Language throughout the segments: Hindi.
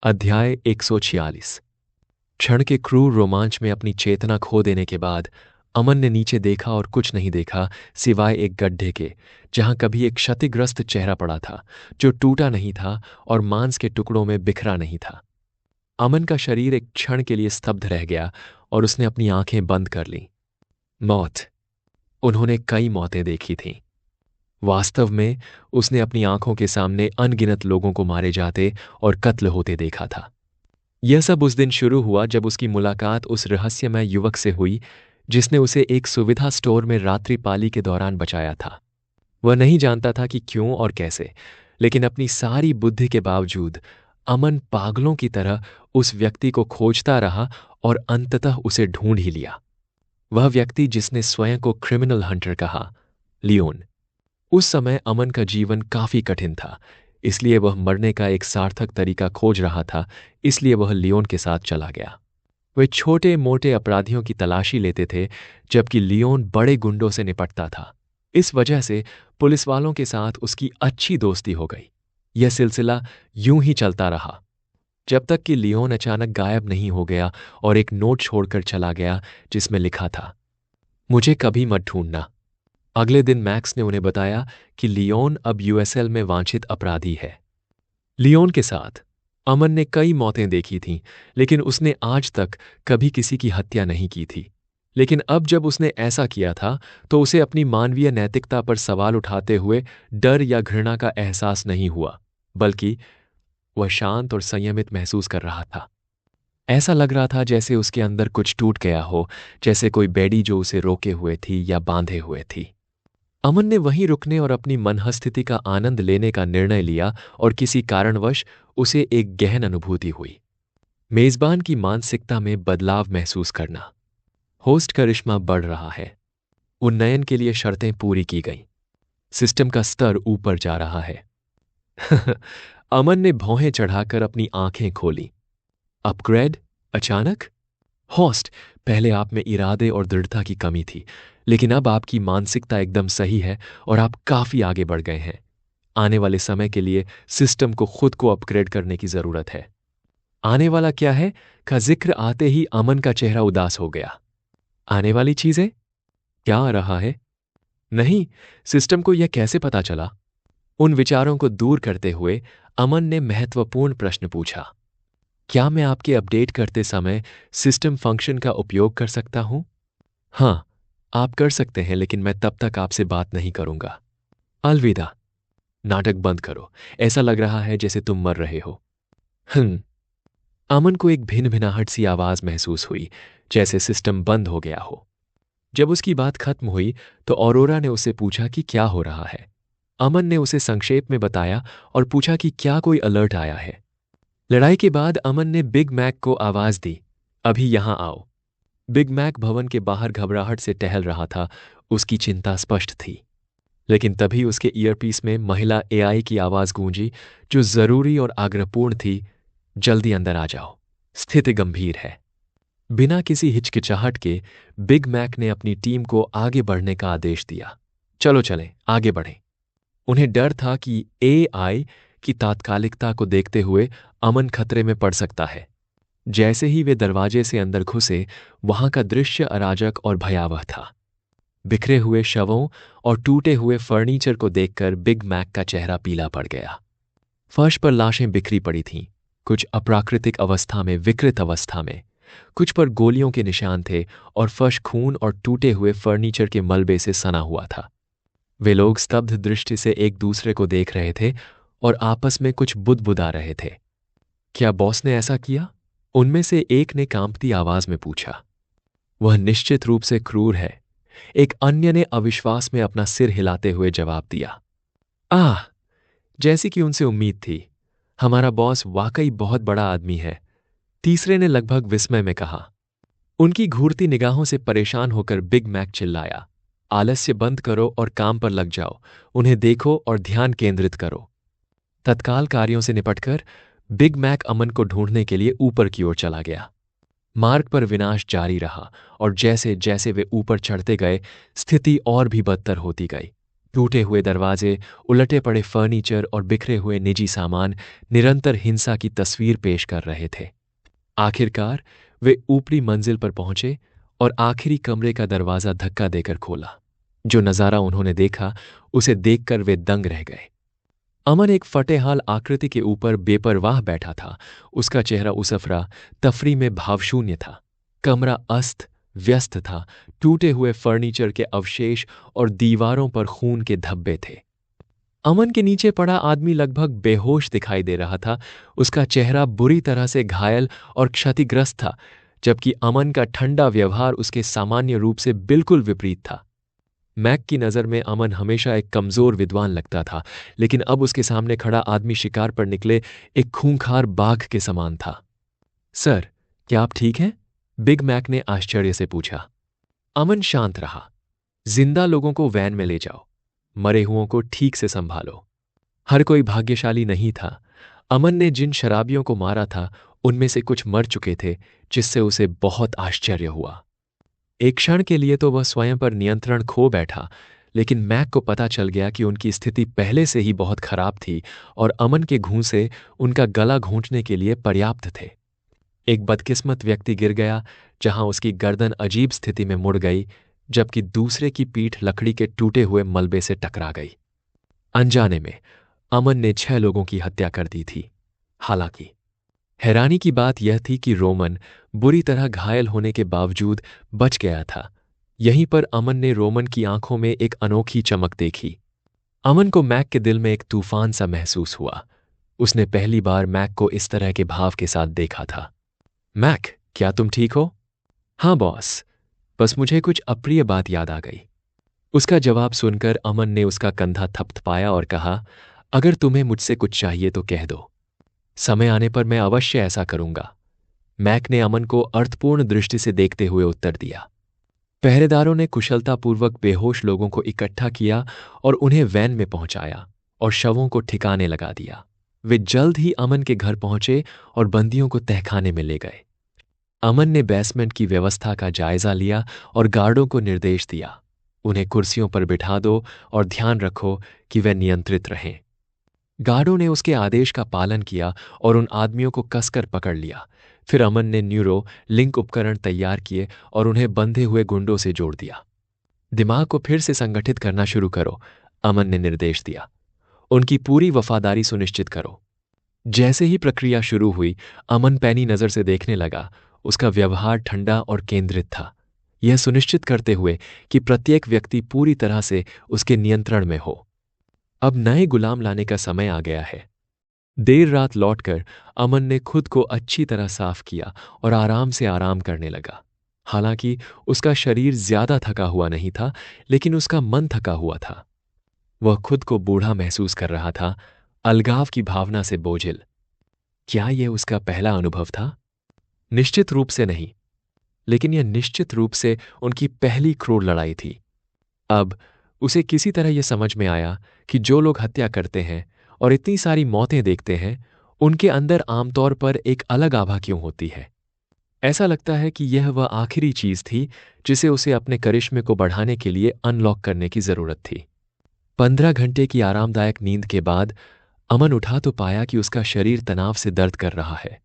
अध्याय 146। क्षण के क्रूर रोमांच में अपनी चेतना खो देने के बाद अमन ने नीचे देखा और कुछ नहीं देखा सिवाय एक गड्ढे के, जहां कभी एक क्षतिग्रस्त चेहरा पड़ा था जो टूटा नहीं था और मांस के टुकड़ों में बिखरा नहीं था। अमन का शरीर एक क्षण के लिए स्तब्ध रह गया और उसने अपनी आंखें बंद कर लीं। मौत। उन्होंने कई मौतें देखी थीं। वास्तव में उसने अपनी आंखों के सामने अनगिनत लोगों को मारे जाते और कत्ल होते देखा था। यह सब उस दिन शुरू हुआ जब उसकी मुलाकात उस रहस्यमय युवक से हुई जिसने उसे एक सुविधा स्टोर में रात्रिपाली के दौरान बचाया था। वह नहीं जानता था कि क्यों और कैसे, लेकिन अपनी सारी बुद्धि के बावजूद अमन पागलों की तरह उस व्यक्ति को खोजता रहा और अंततः उसे ढूंढ ही लिया। वह व्यक्ति जिसने स्वयं को क्रिमिनल हंटर कहा, लियोन। उस समय अमन का जीवन काफी कठिन था, इसलिए वह मरने का एक सार्थक तरीका खोज रहा था, इसलिए वह लियोन के साथ चला गया। वे छोटे मोटे अपराधियों की तलाशी लेते थे, जबकि लियोन बड़े गुंडों से निपटता था। इस वजह से पुलिस वालों के साथ उसकी अच्छी दोस्ती हो गई। यह सिलसिला यूं ही चलता रहा जब तक कि लियोन अचानक गायब नहीं हो गया और एक नोट छोड़कर चला गया जिसमें लिखा था, मुझे कभी मत ढूंढना। अगले दिन मैक्स ने उन्हें बताया कि लियोन अब यूएसएल में वांछित अपराधी है। लियोन के साथ अमन ने कई मौतें देखी थीं, लेकिन उसने आज तक कभी किसी की हत्या नहीं की थी। लेकिन अब जब उसने ऐसा किया था तो उसे अपनी मानवीय नैतिकता पर सवाल उठाते हुए डर या घृणा का एहसास नहीं हुआ, बल्कि वह शांत और संयमित महसूस कर रहा था। ऐसा लग रहा था जैसे उसके अंदर कुछ टूट गया हो, जैसे कोई बेड़ी जो उसे रोके हुए थी या बांधे हुए थी। अमन ने वहीं रुकने और अपनी मनःस्थिति का आनंद लेने का निर्णय लिया और किसी कारणवश उसे एक गहन अनुभूति हुई। मेजबान की मानसिकता में बदलाव महसूस करना। होस्ट करिश्मा बढ़ रहा है। उन्नयन के लिए शर्तें पूरी की गईं। सिस्टम का स्तर ऊपर जा रहा है। अमन ने भौहें चढ़ाकर अपनी आंखें खोली। अपग्रेड? अचानक? होस्ट, पहले आप में इरादे और दृढ़ता की कमी थी, लेकिन अब आपकी मानसिकता एकदम सही है और आप काफी आगे बढ़ गए हैं। आने वाले समय के लिए सिस्टम को खुद को अपग्रेड करने की जरूरत है। आने वाला क्या है का जिक्र आते ही अमन का चेहरा उदास हो गया। आने वाली चीजें? क्या आ रहा है? नहीं, सिस्टम को यह कैसे पता चला? उन विचारों को दूर करते हुए अमन ने महत्वपूर्ण प्रश्न पूछा। क्या मैं आपके अपडेट करते समय सिस्टम फंक्शन का उपयोग कर सकता हूं? हां, आप कर सकते हैं, लेकिन मैं तब तक आपसे बात नहीं करूंगा। अलविदा। नाटक बंद करो। ऐसा लग रहा है जैसे तुम मर रहे हो। अमन को एक भिनभिनाहट सी आवाज महसूस हुई, जैसे सिस्टम बंद हो गया हो। जब उसकी बात खत्म हुई तो ऑरोरा ने उससे पूछा कि क्या हो रहा है। अमन ने उसे संक्षेप में बताया और पूछा कि क्या कोई अलर्ट आया है। लड़ाई के बाद अमन ने बिग मैक को आवाज दी, अभी यहां आओ। बिग मैक भवन के बाहर घबराहट से टहल रहा था। उसकी चिंता स्पष्ट थी। लेकिन तभी उसके ईयरपीस में महिला एआई की आवाज गूंजी, जो जरूरी और आग्रहपूर्ण थी, जल्दी अंदर आ जाओ, स्थिति गंभीर है। बिना किसी हिचकिचाहट के बिग मैक ने अपनी टीम को आगे बढ़ने का आदेश दिया। चलो चलें, आगे बढ़ें। उन्हें डर था कि एआई की तात्कालिकता को देखते हुए अमन खतरे में पड़ सकता है। जैसे ही वे दरवाजे से अंदर घुसे, वहां का दृश्य अराजक और भयावह था। बिखरे हुए शवों और टूटे हुए फर्नीचर को देखकर बिग मैक का चेहरा पीला पड़ गया। फर्श पर लाशें बिखरी पड़ी थीं, कुछ अप्राकृतिक अवस्था में, विकृत अवस्था में। कुछ पर गोलियों के निशान थे और फर्श खून और टूटे हुए फर्नीचर के मलबे से सना हुआ था। वे लोग स्तब्ध दृष्टि से एक दूसरे को देख रहे थे और आपस में कुछ बुदबुदा रहे थे। क्या बॉस ने ऐसा किया? उनमें से एक ने कांपती आवाज में पूछा। वह निश्चित रूप से क्रूर है, एक अन्य ने अविश्वास में अपना सिर हिलाते हुए जवाब दिया। आह, जैसी कि उनसे उम्मीद थी, हमारा बॉस वाकई बहुत बड़ा आदमी है, तीसरे ने लगभग विस्मय में कहा। उनकी घूरती निगाहों से परेशान होकर बिग मैक चिल्लाया, आलस्य बंद करो और काम पर लग जाओ, उन्हें देखो और ध्यान केंद्रित करो। तत्काल कार्यों से निपटकर बिग मैक अमन को ढूंढने के लिए ऊपर की ओर चला गया। मार्ग पर विनाश जारी रहा और जैसे जैसे वे ऊपर चढ़ते गए, स्थिति और भी बदतर होती गई। टूटे हुए दरवाजे, उलटे पड़े फर्नीचर और बिखरे हुए निजी सामान निरंतर हिंसा की तस्वीर पेश कर रहे थे। आखिरकार वे ऊपरी मंजिल पर पहुंचे और आखिरी कमरे का दरवाजा धक्का देकर खोला। जो नजारा उन्होंने देखा, उसे देखकर वे दंग रह गए। अमन एक फटेहाल आकृति के ऊपर बेपरवाह बैठा था। उसका चेहरा उसफरा, तफरी में भावशून्य था। कमरा अस्त व्यस्त था। टूटे हुए फर्नीचर के अवशेष और दीवारों पर खून के धब्बे थे। अमन के नीचे पड़ा आदमी लगभग बेहोश दिखाई दे रहा था। उसका चेहरा बुरी तरह से घायल और क्षतिग्रस्त था, जबकि अमन का ठंडा व्यवहार उसके सामान्य रूप से बिल्कुल विपरीत था। मैक की नज़र में अमन हमेशा एक कमजोर विद्वान लगता था, लेकिन अब उसके सामने खड़ा आदमी शिकार पर निकले एक खूंखार बाघ के समान था। सर, क्या आप ठीक हैं? बिग मैक ने आश्चर्य से पूछा। अमन शांत रहा। जिंदा लोगों को वैन में ले जाओ, मरे हुओं को ठीक से संभालो। हर कोई भाग्यशाली नहीं था। अमन ने जिन शराबियों को मारा था, उनमें से कुछ मर चुके थे, जिससे उसे बहुत आश्चर्य हुआ। एक क्षण के लिए तो वह स्वयं पर नियंत्रण खो बैठा, लेकिन मैक को पता चल गया कि उनकी स्थिति पहले से ही बहुत खराब थी और अमन के घूंसे उनका गला घोंटने के लिए पर्याप्त थे। एक बदकिस्मत व्यक्ति गिर गया, जहां उसकी गर्दन अजीब स्थिति में मुड़ गई, जबकि दूसरे की पीठ लकड़ी के टूटे हुए मलबे से टकरा गई। अनजाने में अमन ने 6 लोगों की हत्या कर दी थी। हालांकि हैरानी की बात यह थी कि रोमन बुरी तरह घायल होने के बावजूद बच गया था। यहीं पर अमन ने रोमन की आंखों में एक अनोखी चमक देखी। अमन को मैक के दिल में एक तूफान सा महसूस हुआ। उसने पहली बार मैक को इस तरह के भाव के साथ देखा था। मैक, क्या तुम ठीक हो? हाँ बॉस, बस मुझे कुछ अप्रिय बात याद आ गई। उसका जवाब सुनकर अमन ने उसका कंधा थपथपाया और कहा, अगर तुम्हें मुझसे कुछ चाहिए तो कह दो। समय आने पर मैं अवश्य ऐसा करूंगा। मैक ने अमन को अर्थपूर्ण दृष्टि से देखते हुए उत्तर दिया। पहरेदारों ने कुशलतापूर्वक बेहोश लोगों को इकट्ठा किया और उन्हें वैन में पहुंचाया और शवों को ठिकाने लगा दिया। वे जल्द ही अमन के घर पहुंचे और बंदियों को तहखाने में ले गए। अमन ने बेसमेंट की व्यवस्था का जायजा लिया और गार्डों को निर्देश दिया, उन्हें कुर्सियों पर बिठा दो और ध्यान रखो कि वे नियंत्रित रहें। गार्डों ने उसके आदेश का पालन किया और उन आदमियों को कसकर पकड़ लिया। फिर अमन ने न्यूरो लिंक उपकरण तैयार किए और उन्हें बंधे हुए गुंडों से जोड़ दिया। दिमाग को फिर से संगठित करना शुरू करो, अमन ने निर्देश दिया। उनकी पूरी वफादारी सुनिश्चित करो। जैसे ही प्रक्रिया शुरू हुई, अमन पैनी नजर से देखने लगा। उसका व्यवहार ठंडा और केंद्रित था, यह सुनिश्चित करते हुए कि प्रत्येक व्यक्ति पूरी तरह से उसके नियंत्रण में हो। अब नए गुलाम लाने का समय आ गया है। देर रात लौटकर अमन ने खुद को अच्छी तरह साफ किया और आराम से आराम करने लगा। हालांकि उसका शरीर ज्यादा थका हुआ नहीं था, लेकिन उसका मन थका हुआ था। वह खुद को बूढ़ा महसूस कर रहा था, अलगाव की भावना से बोझिल। क्या यह उसका पहला अनुभव था? निश्चित रूप से नहीं, लेकिन यह निश्चित रूप से उनकी पहली क्रूर लड़ाई थी। अब उसे किसी तरह यह समझ में आया कि जो लोग हत्या करते हैं और इतनी सारी मौतें देखते हैं, उनके अंदर आमतौर पर एक अलग आभा क्यों होती है। ऐसा लगता है कि यह वह आखिरी चीज थी जिसे उसे अपने करिश्मे को बढ़ाने के लिए अनलॉक करने की जरूरत थी। 15 घंटे की आरामदायक नींद के बाद अमन उठा तो पाया कि उसका शरीर तनाव से दर्द कर रहा है।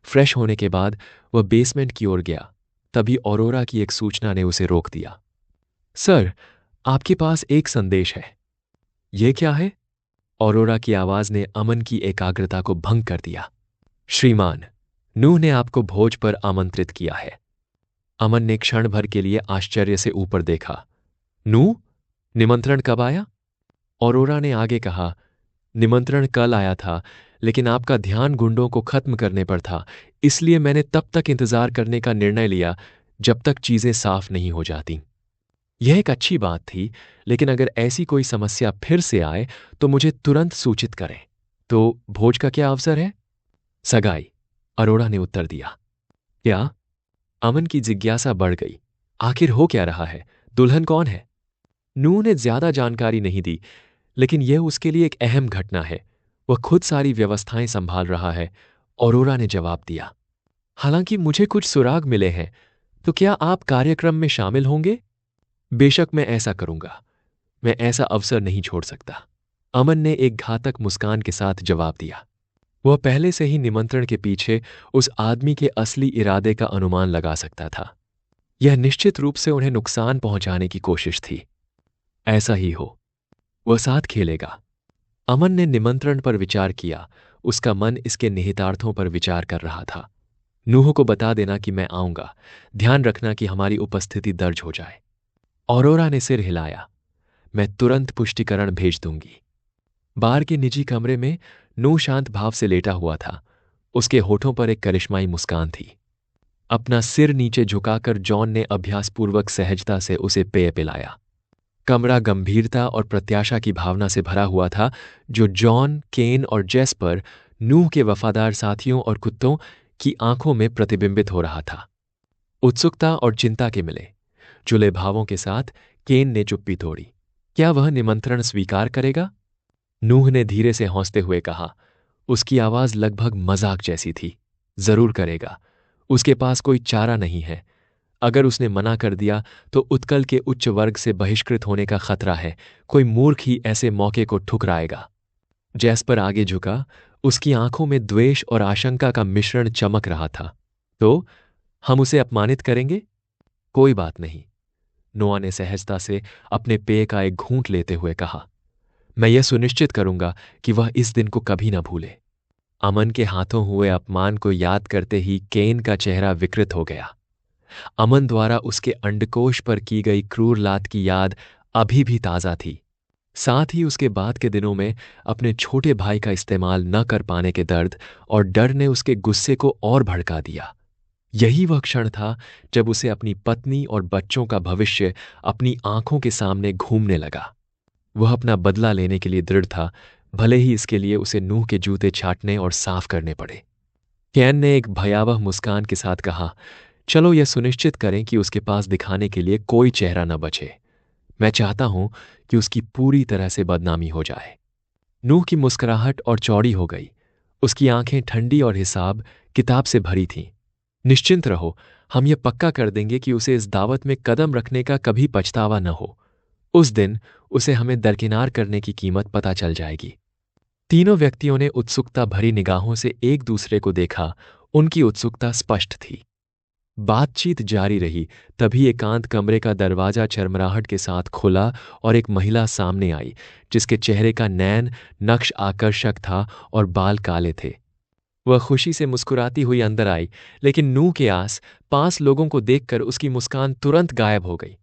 फ्रेश होने के बाद वह बेसमेंट की ओर गया। तभी ऑरोरा की एक सूचना ने उसे रोक दिया। सर, आपके पास एक संदेश है। यह क्या है? ऑरोरा की आवाज ने अमन की एकाग्रता को भंग कर दिया। श्रीमान, नूह ने आपको भोज पर आमंत्रित किया है। अमन ने क्षण भर के लिए आश्चर्य से ऊपर देखा। नूह? निमंत्रण कब आया? ऑरोरा ने आगे कहा, निमंत्रण कल आया था, लेकिन आपका ध्यान गुंडों को खत्म करने पर था, इसलिए मैंने तब तक इंतजार करने का निर्णय लिया जब तक चीजें साफ नहीं हो जाती। यह एक अच्छी बात थी, लेकिन अगर ऐसी कोई समस्या फिर से आए तो मुझे तुरंत सूचित करें। तो भोज का क्या अवसर है? सगाई, अरोड़ा ने उत्तर दिया। क्या? अमन की जिज्ञासा बढ़ गई। आखिर हो क्या रहा है? दुल्हन कौन है? नूह ने ज्यादा जानकारी नहीं दी, लेकिन यह उसके लिए एक अहम घटना है। वह खुद सारी व्यवस्थाएं संभाल रहा है, अरोरा ने जवाब दिया। हालांकि मुझे कुछ सुराग मिले हैं, तो क्या आप कार्यक्रम में शामिल होंगे? बेशक मैं ऐसा करूंगा। मैं ऐसा अवसर नहीं छोड़ सकता। अमन ने एक घातक मुस्कान के साथ जवाब दिया। वह पहले से ही निमंत्रण के पीछे उस आदमी के असली इरादे का अनुमान लगा सकता था। यह निश्चित रूप से उन्हें नुकसान पहुंचाने की कोशिश थी। ऐसा ही हो, वह साथ खेलेगा। अमन ने निमंत्रण पर विचार किया। उसका मन इसके निहितार्थों पर विचार कर रहा था। नूह को बता देना कि मैं आऊंगा। ध्यान रखना कि हमारी उपस्थिति दर्ज हो जाए। औरोरा ने सिर हिलाया। मैं तुरंत पुष्टिकरण भेज दूंगी। बार के निजी कमरे में नूह शांत भाव से लेटा हुआ था। उसके होठों पर एक करिश्माई मुस्कान थी। अपना सिर नीचे झुकाकर जॉन ने अभ्यासपूर्वक सहजता से उसे पेय पिलाया। कमरा गंभीरता और प्रत्याशा की भावना से भरा हुआ था, जो जॉन, केन और जेस्पर, नूह के वफादार साथियों और कुत्तों की आंखों में प्रतिबिंबित हो रहा था। उत्सुकता और चिंता के मिले जुले भावों के साथ केन ने चुप्पी तोड़ी। क्या वह निमंत्रण स्वीकार करेगा? नूह ने धीरे से हंसते हुए कहा। उसकी आवाज लगभग मजाक जैसी थी। जरूर करेगा। उसके पास कोई चारा नहीं है। अगर उसने मना कर दिया तो उत्कल के उच्च वर्ग से बहिष्कृत होने का खतरा है। कोई मूर्ख ही ऐसे मौके को ठुकराएगा। जैस्पर आगे झुका। उसकी आंखों में द्वेष और आशंका का मिश्रण चमक रहा था। तो हम उसे अपमानित करेंगे? कोई बात नहीं, नोआ ने सहजता से अपने पेय का एक घूंट लेते हुए कहा। मैं यह सुनिश्चित करूंगा कि वह इस दिन को कभी न भूले। अमन के हाथों हुए अपमान को याद करते ही केन का चेहरा विकृत हो गया। अमन द्वारा उसके अंडकोश पर की गई क्रूर लात की याद अभी भी ताजा थी। साथ ही उसके बाद के दिनों में अपने छोटे भाई का इस्तेमाल न कर पाने के दर्द और डर ने उसके गुस्से को और भड़का दिया। यही वह क्षण था जब उसे अपनी पत्नी और बच्चों का भविष्य अपनी आंखों के सामने घूमने लगा। वह अपना बदला लेने के लिए दृढ़ था, भले ही इसके लिए उसे नूह के जूते छाटने और साफ करने पड़े। कैन ने एक भयावह मुस्कान के साथ कहा, चलो यह सुनिश्चित करें कि उसके पास दिखाने के लिए कोई चेहरा न बचे। मैं चाहता हूं कि उसकी पूरी तरह से बदनामी हो जाए। नूह की मुस्कुराहट और चौड़ी हो गई। उसकी आंखें ठंडी और हिसाब किताब से भरी थीं। निश्चिंत रहो, हम यह पक्का कर देंगे कि उसे इस दावत में कदम रखने का कभी पछतावा न हो। उस दिन उसे हमें दरकिनार करने की कीमत पता चल जाएगी। तीनों व्यक्तियों ने उत्सुकता भरी निगाहों से एक दूसरे को देखा। उनकी उत्सुकता स्पष्ट थी। बातचीत जारी रही। तभी एकांत कमरे का दरवाजा चरमराहट के साथ खुला और एक महिला सामने आई, जिसके चेहरे का नैन नक्श आकर्षक था और बाल काले थे। वह खुशी से मुस्कुराती हुई अंदर आई, लेकिन नूह के आस पास लोगों को देखकर उसकी मुस्कान तुरंत गायब हो गई।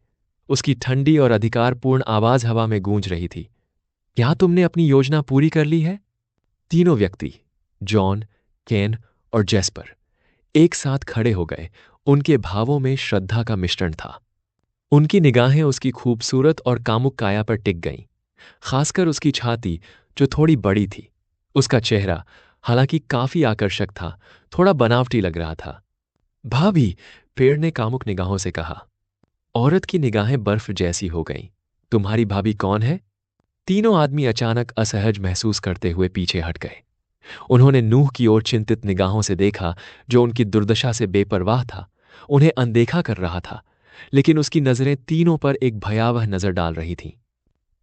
उसकी ठंडी और अधिकारपूर्ण आवाज हवा में गूंज रही थी। क्या तुमने अपनी योजना पूरी कर ली है? तीनों व्यक्ति, जॉन, केन और जेस्पर, एक साथ खड़े हो गए। उनके भावों में श्रद्धा का मिश्रण था। उनकी निगाहें उसकी खूबसूरत और कामुक काया पर टिक गईं, खासकर उसकी छाती जो थोड़ी बड़ी थी। उसका चेहरा हालांकि काफी आकर्षक था, थोड़ा बनावटी लग रहा था। भाभी, पेड़ ने कामुक निगाहों से कहा। औरत की निगाहें बर्फ जैसी हो गईं। तुम्हारी भाभी कौन है? तीनों आदमी अचानक असहज महसूस करते हुए पीछे हट गए। उन्होंने नूह की ओर चिंतित निगाहों से देखा, जो उनकी दुर्दशा से बेपरवाह था, उन्हें अनदेखा कर रहा था, लेकिन उसकी नजरें तीनों पर एक भयावह नजर डाल रही थीं।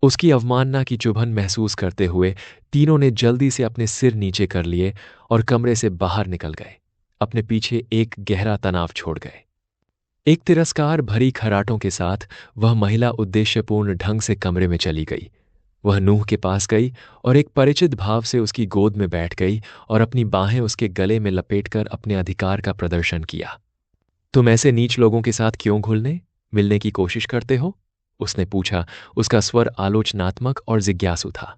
उसकी अवमानना की चुभन महसूस करते हुए तीनों ने जल्दी से अपने सिर नीचे कर लिए और कमरे से बाहर निकल गए, अपने पीछे एक गहरा तनाव छोड़ गए। एक तिरस्कार भरी खराटों के साथ वह महिला उद्देश्यपूर्ण ढंग से कमरे में चली गई। वह नूह के पास गई और एक परिचित भाव से उसकी गोद में बैठ गई और अपनी बाहें उसके गले में लपेटकर अपने अधिकार का प्रदर्शन किया। तुम ऐसे नीच लोगों के साथ क्यों घुलने मिलने की कोशिश करते हो? उसने पूछा। उसका स्वर आलोचनात्मक और जिज्ञासु था।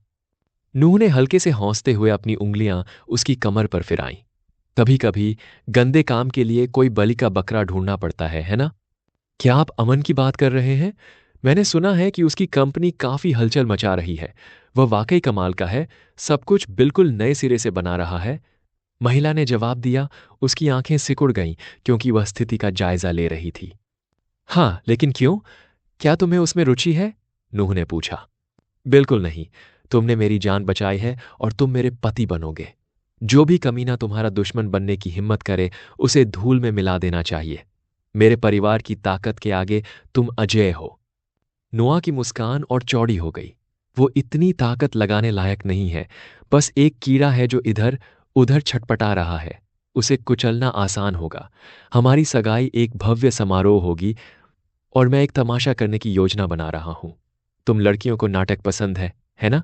नूह ने हल्के से हौंसते हुए अपनी उंगलियां उसकी कमर पर फिराईं। कभी कभी गंदे काम के लिए कोई बलि का बकरा ढूंढना पड़ता है ना? क्या आप अमन की बात कर रहे हैं? मैंने सुना है कि उसकी कंपनी काफी हलचल मचा रही है। वह वाकई कमाल का है, सब कुछ बिल्कुल नए सिरे से बना रहा है। महिला ने जवाब दिया। उसकी आंखें सिकुड़ गईं क्योंकि वह स्थिति का जायजा ले रही थी। हाँ, लेकिन क्यों? क्या तुम्हें उसमें रुचि है? नूह ने पूछा। बिल्कुल नहीं। तुमने मेरी जान बचाई है और तुम मेरे पति बनोगे। जो भी कमीना तुम्हारा दुश्मन बनने की हिम्मत करे, उसे धूल में मिला देना चाहिए। मेरे परिवार की ताकत के आगे तुम अजेय हो। नोआ की मुस्कान और चौड़ी हो गई। वो इतनी ताकत लगाने लायक नहीं है, बस एक कीड़ा है जो इधर उधर छटपटा रहा है। उसे कुचलना आसान होगा। हमारी सगाई एक भव्य समारोह होगी और मैं एक तमाशा करने की योजना बना रहा हूं। तुम लड़कियों को नाटक पसंद है ना?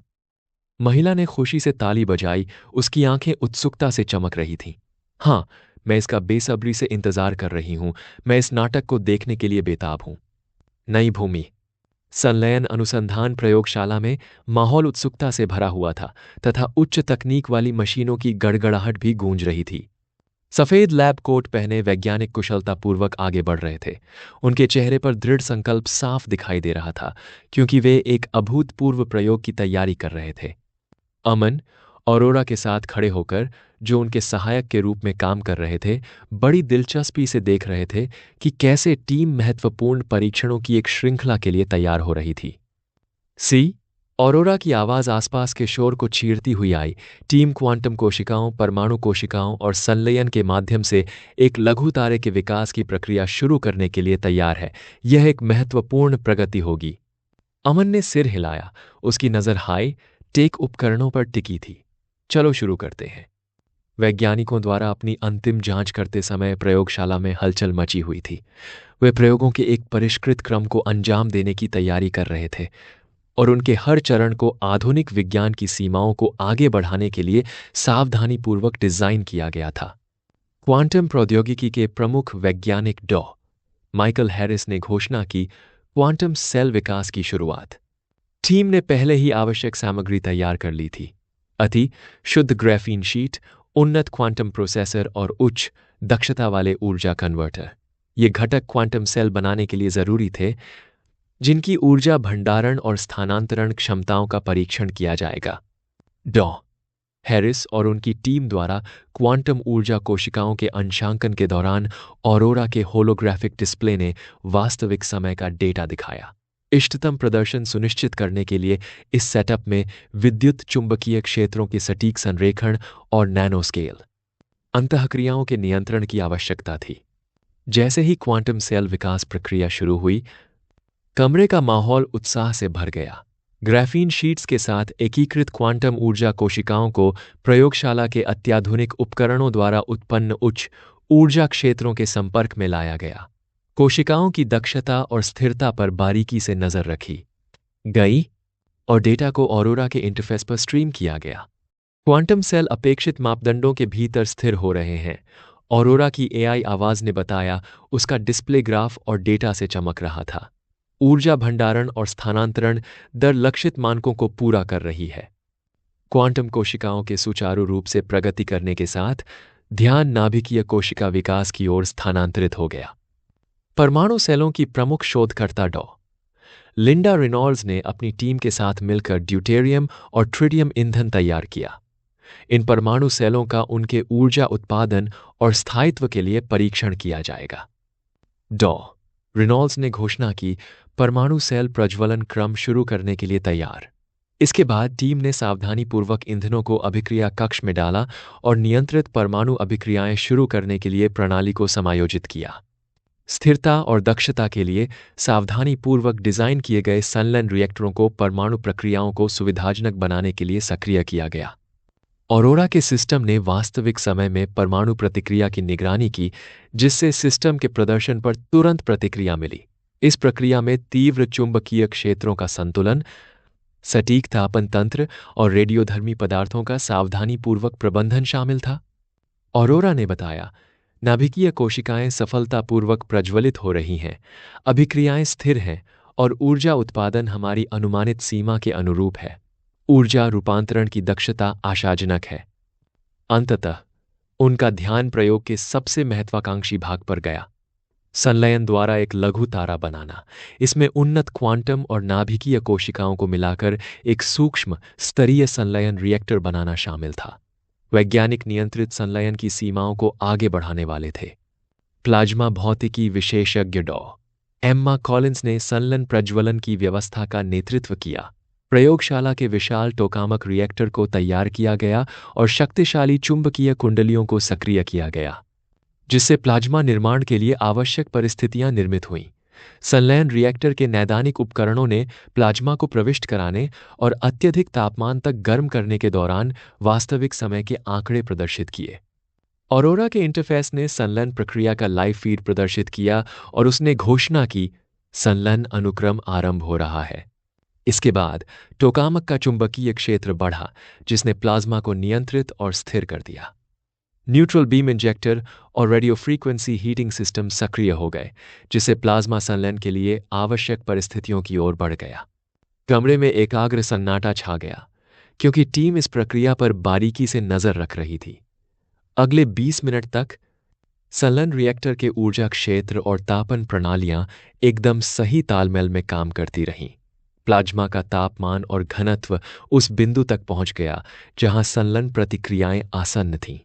महिला ने खुशी से ताली बजाई। उसकी आंखें उत्सुकता से चमक रही थीं। हाँ, मैं इसका बेसब्री से इंतजार कर रही हूं। मैं इस नाटक को देखने के लिए बेताब हूं। नई भूमि। संलयन अनुसंधान प्रयोगशाला में माहौल उत्सुकता से भरा हुआ था तथा उच्च तकनीक वाली मशीनों की गड़गड़ाहट भी गूंज रही थी। सफेद लैब कोट पहने वैज्ञानिक कुशलतापूर्वक आगे बढ़ रहे थे। उनके चेहरे पर दृढ़ संकल्प साफ दिखाई दे रहा था, क्योंकि वे एक अभूतपूर्व प्रयोग की तैयारी कर रहे थे। अमन ऑरोरा के साथ खड़े होकर, जो उनके सहायक के रूप में काम कर रहे थे, बड़ी दिलचस्पी से देख रहे थे कि कैसे टीम महत्वपूर्ण परीक्षणों की एक श्रृंखला के लिए तैयार हो रही थी। सी ऑरोरा की आवाज आसपास के शोर को चीरती हुई आई। टीम क्वांटम कोशिकाओं, परमाणु कोशिकाओं और संलयन के माध्यम से एक लघु तारे के विकास की प्रक्रिया शुरू करने के लिए तैयार है। यह एक महत्वपूर्ण प्रगति होगी। अमन ने सिर हिलाया। उसकी नज़र हाई टेक उपकरणों पर टिकी थी। चलो शुरू करते हैं। वैज्ञानिकों द्वारा अपनी अंतिम जांच करते समय प्रयोगशाला में हलचल मची हुई थी। वे प्रयोगों के एक परिष्कृत क्रम को अंजाम देने की तैयारी कर रहे थे और उनके हर चरण को आधुनिक विज्ञान की सीमाओं को आगे बढ़ाने के लिए सावधानीपूर्वक डिजाइन किया गया था। क्वांटम प्रौद्योगिकी के प्रमुख वैज्ञानिक डॉ. माइकल हैरिस ने घोषणा की, क्वांटम सेल विकास की शुरुआत। टीम ने पहले ही आवश्यक सामग्री तैयार कर ली थी। अति शुद्ध ग्राफीन शीट, उन्नत क्वांटम प्रोसेसर और उच्च दक्षता वाले ऊर्जा कन्वर्टर। ये घटक क्वांटम सेल बनाने के लिए जरूरी थे, जिनकी ऊर्जा भंडारण और स्थानांतरण क्षमताओं का परीक्षण किया जाएगा। डॉ. हैरिस और उनकी टीम द्वारा क्वांटम ऊर्जा कोशिकाओं के अंशांकन के दौरान ऑरोरा के होलोग्राफिक डिस्प्ले ने वास्तविक समय का डेटा दिखाया। इष्टतम प्रदर्शन सुनिश्चित करने के लिए इस सेटअप में विद्युत चुंबकीय क्षेत्रों के सटीक संरेखण और नैनोस्केल अंतःक्रियाओं के नियंत्रण की आवश्यकता थी। जैसे ही क्वांटम सेल विकास प्रक्रिया शुरू हुई, कमरे का माहौल उत्साह से भर गया। ग्राफीन शीट्स के साथ एकीकृत क्वांटम ऊर्जा कोशिकाओं को प्रयोगशाला के अत्याधुनिक उपकरणों द्वारा उत्पन्न उच्च ऊर्जा क्षेत्रों के संपर्क में लाया गया। कोशिकाओं की दक्षता और स्थिरता पर बारीकी से नजर रखी गई और डेटा को ऑरोरा के इंटरफेस पर स्ट्रीम किया गया। क्वांटम सेल अपेक्षित मापदंडों के भीतर स्थिर हो रहे हैं, ऑरोरा की एआई आवाज ने बताया। उसका डिस्प्ले ग्राफ और डेटा से चमक रहा था। ऊर्जा भंडारण और स्थानांतरण दर लक्षित मानकों को पूरा कर रही है। क्वांटम कोशिकाओं के सुचारू रूप से प्रगति करने के साथ ध्यान नाभिकीय कोशिका विकास की ओर स्थानांतरित हो गया। परमाणु सेलों की प्रमुख शोधकर्ता डॉ. लिंडा रेनॉल्ड्स ने अपनी टीम के साथ मिलकर ड्यूटेरियम और ट्रिटियम ईंधन तैयार किया। इन परमाणु सेलों का उनके ऊर्जा उत्पादन और स्थायित्व के लिए परीक्षण किया जाएगा। डॉ. रेनॉल्ड्स ने घोषणा की, परमाणु सेल प्रज्वलन क्रम शुरू करने के लिए तैयार। इसके बाद टीम ने सावधानीपूर्वक ईंधनों को अभिक्रिया कक्ष में डाला और नियंत्रित परमाणु अभिक्रियाएं शुरू करने के लिए प्रणाली को समायोजित किया। स्थिरता और दक्षता के लिए सावधानीपूर्वक डिजाइन किए गए संलयन रिएक्टरों को परमाणु प्रक्रियाओं को सुविधाजनक बनाने के लिए सक्रिय किया गया। ऑरोरा के सिस्टम ने वास्तविक समय में परमाणु प्रतिक्रिया की निगरानी की, जिससे सिस्टम के प्रदर्शन पर तुरंत प्रतिक्रिया मिली। इस प्रक्रिया में तीव्र चुंबकीय क्षेत्रों का संतुलन, सटीक तापन तंत्र और रेडियोधर्मी पदार्थों का सावधानीपूर्वक प्रबंधन शामिल था। ऑरोरा ने बताया, नाभिकीय कोशिकाएं सफलतापूर्वक प्रज्वलित हो रही हैं, अभिक्रियाएं स्थिर हैं और ऊर्जा उत्पादन हमारी अनुमानित सीमा के अनुरूप है। ऊर्जा रूपांतरण की दक्षता आशाजनक है। अंततः उनका ध्यान प्रयोग के सबसे महत्वाकांक्षी भाग पर गया, संलयन द्वारा एक लघु तारा बनाना। इसमें उन्नत क्वांटम और नाभिकीय कोशिकाओं को मिलाकर एक सूक्ष्म स्तरीय संलयन रिएक्टर बनाना शामिल था। वैज्ञानिक नियंत्रित संलयन की सीमाओं को आगे बढ़ाने वाले थे। प्लाज्मा भौतिकी विशेषज्ञ डॉ. एम्मा कॉलिंस ने संलयन प्रज्वलन की व्यवस्था का नेतृत्व किया। प्रयोगशाला के विशाल टोकामक रिएक्टर को तैयार किया गया और शक्तिशाली चुंबकीय कुंडलियों को सक्रिय किया गया, जिससे प्लाज्मा निर्माण के लिए आवश्यक परिस्थितियां निर्मित हुईं। संलयन रिएक्टर के नैदानिक उपकरणों ने प्लाज्मा को प्रविष्ट कराने और अत्यधिक तापमान तक गर्म करने के दौरान वास्तविक समय के आंकड़े प्रदर्शित किए। ऑरोरा के इंटरफेस ने संलयन प्रक्रिया का लाइव फीड प्रदर्शित किया और उसने घोषणा की, संलयन अनुक्रम आरंभ हो रहा है। इसके बाद टोकामक का चुंबकीय क्षेत्र बढ़ा, जिसने प्लाज्मा को नियंत्रित और स्थिर कर दिया। न्यूट्रल बीम इंजेक्टर और रेडियो फ्रीक्वेंसी हीटिंग सिस्टम सक्रिय हो गए, जिससे प्लाज्मा संलयन के लिए आवश्यक परिस्थितियों की ओर बढ़ गया। कमरे में एकाग्र सन्नाटा छा गया, क्योंकि टीम इस प्रक्रिया पर बारीकी से नजर रख रही थी। अगले 20 मिनट तक संलयन रिएक्टर के ऊर्जा क्षेत्र और तापन प्रणालियां एकदम सही तालमेल में काम करती रहीं। प्लाज्मा का तापमान और घनत्व उस बिंदु तक पहुंच गया जहां संलयन प्रतिक्रियाएं आसन्न थीं।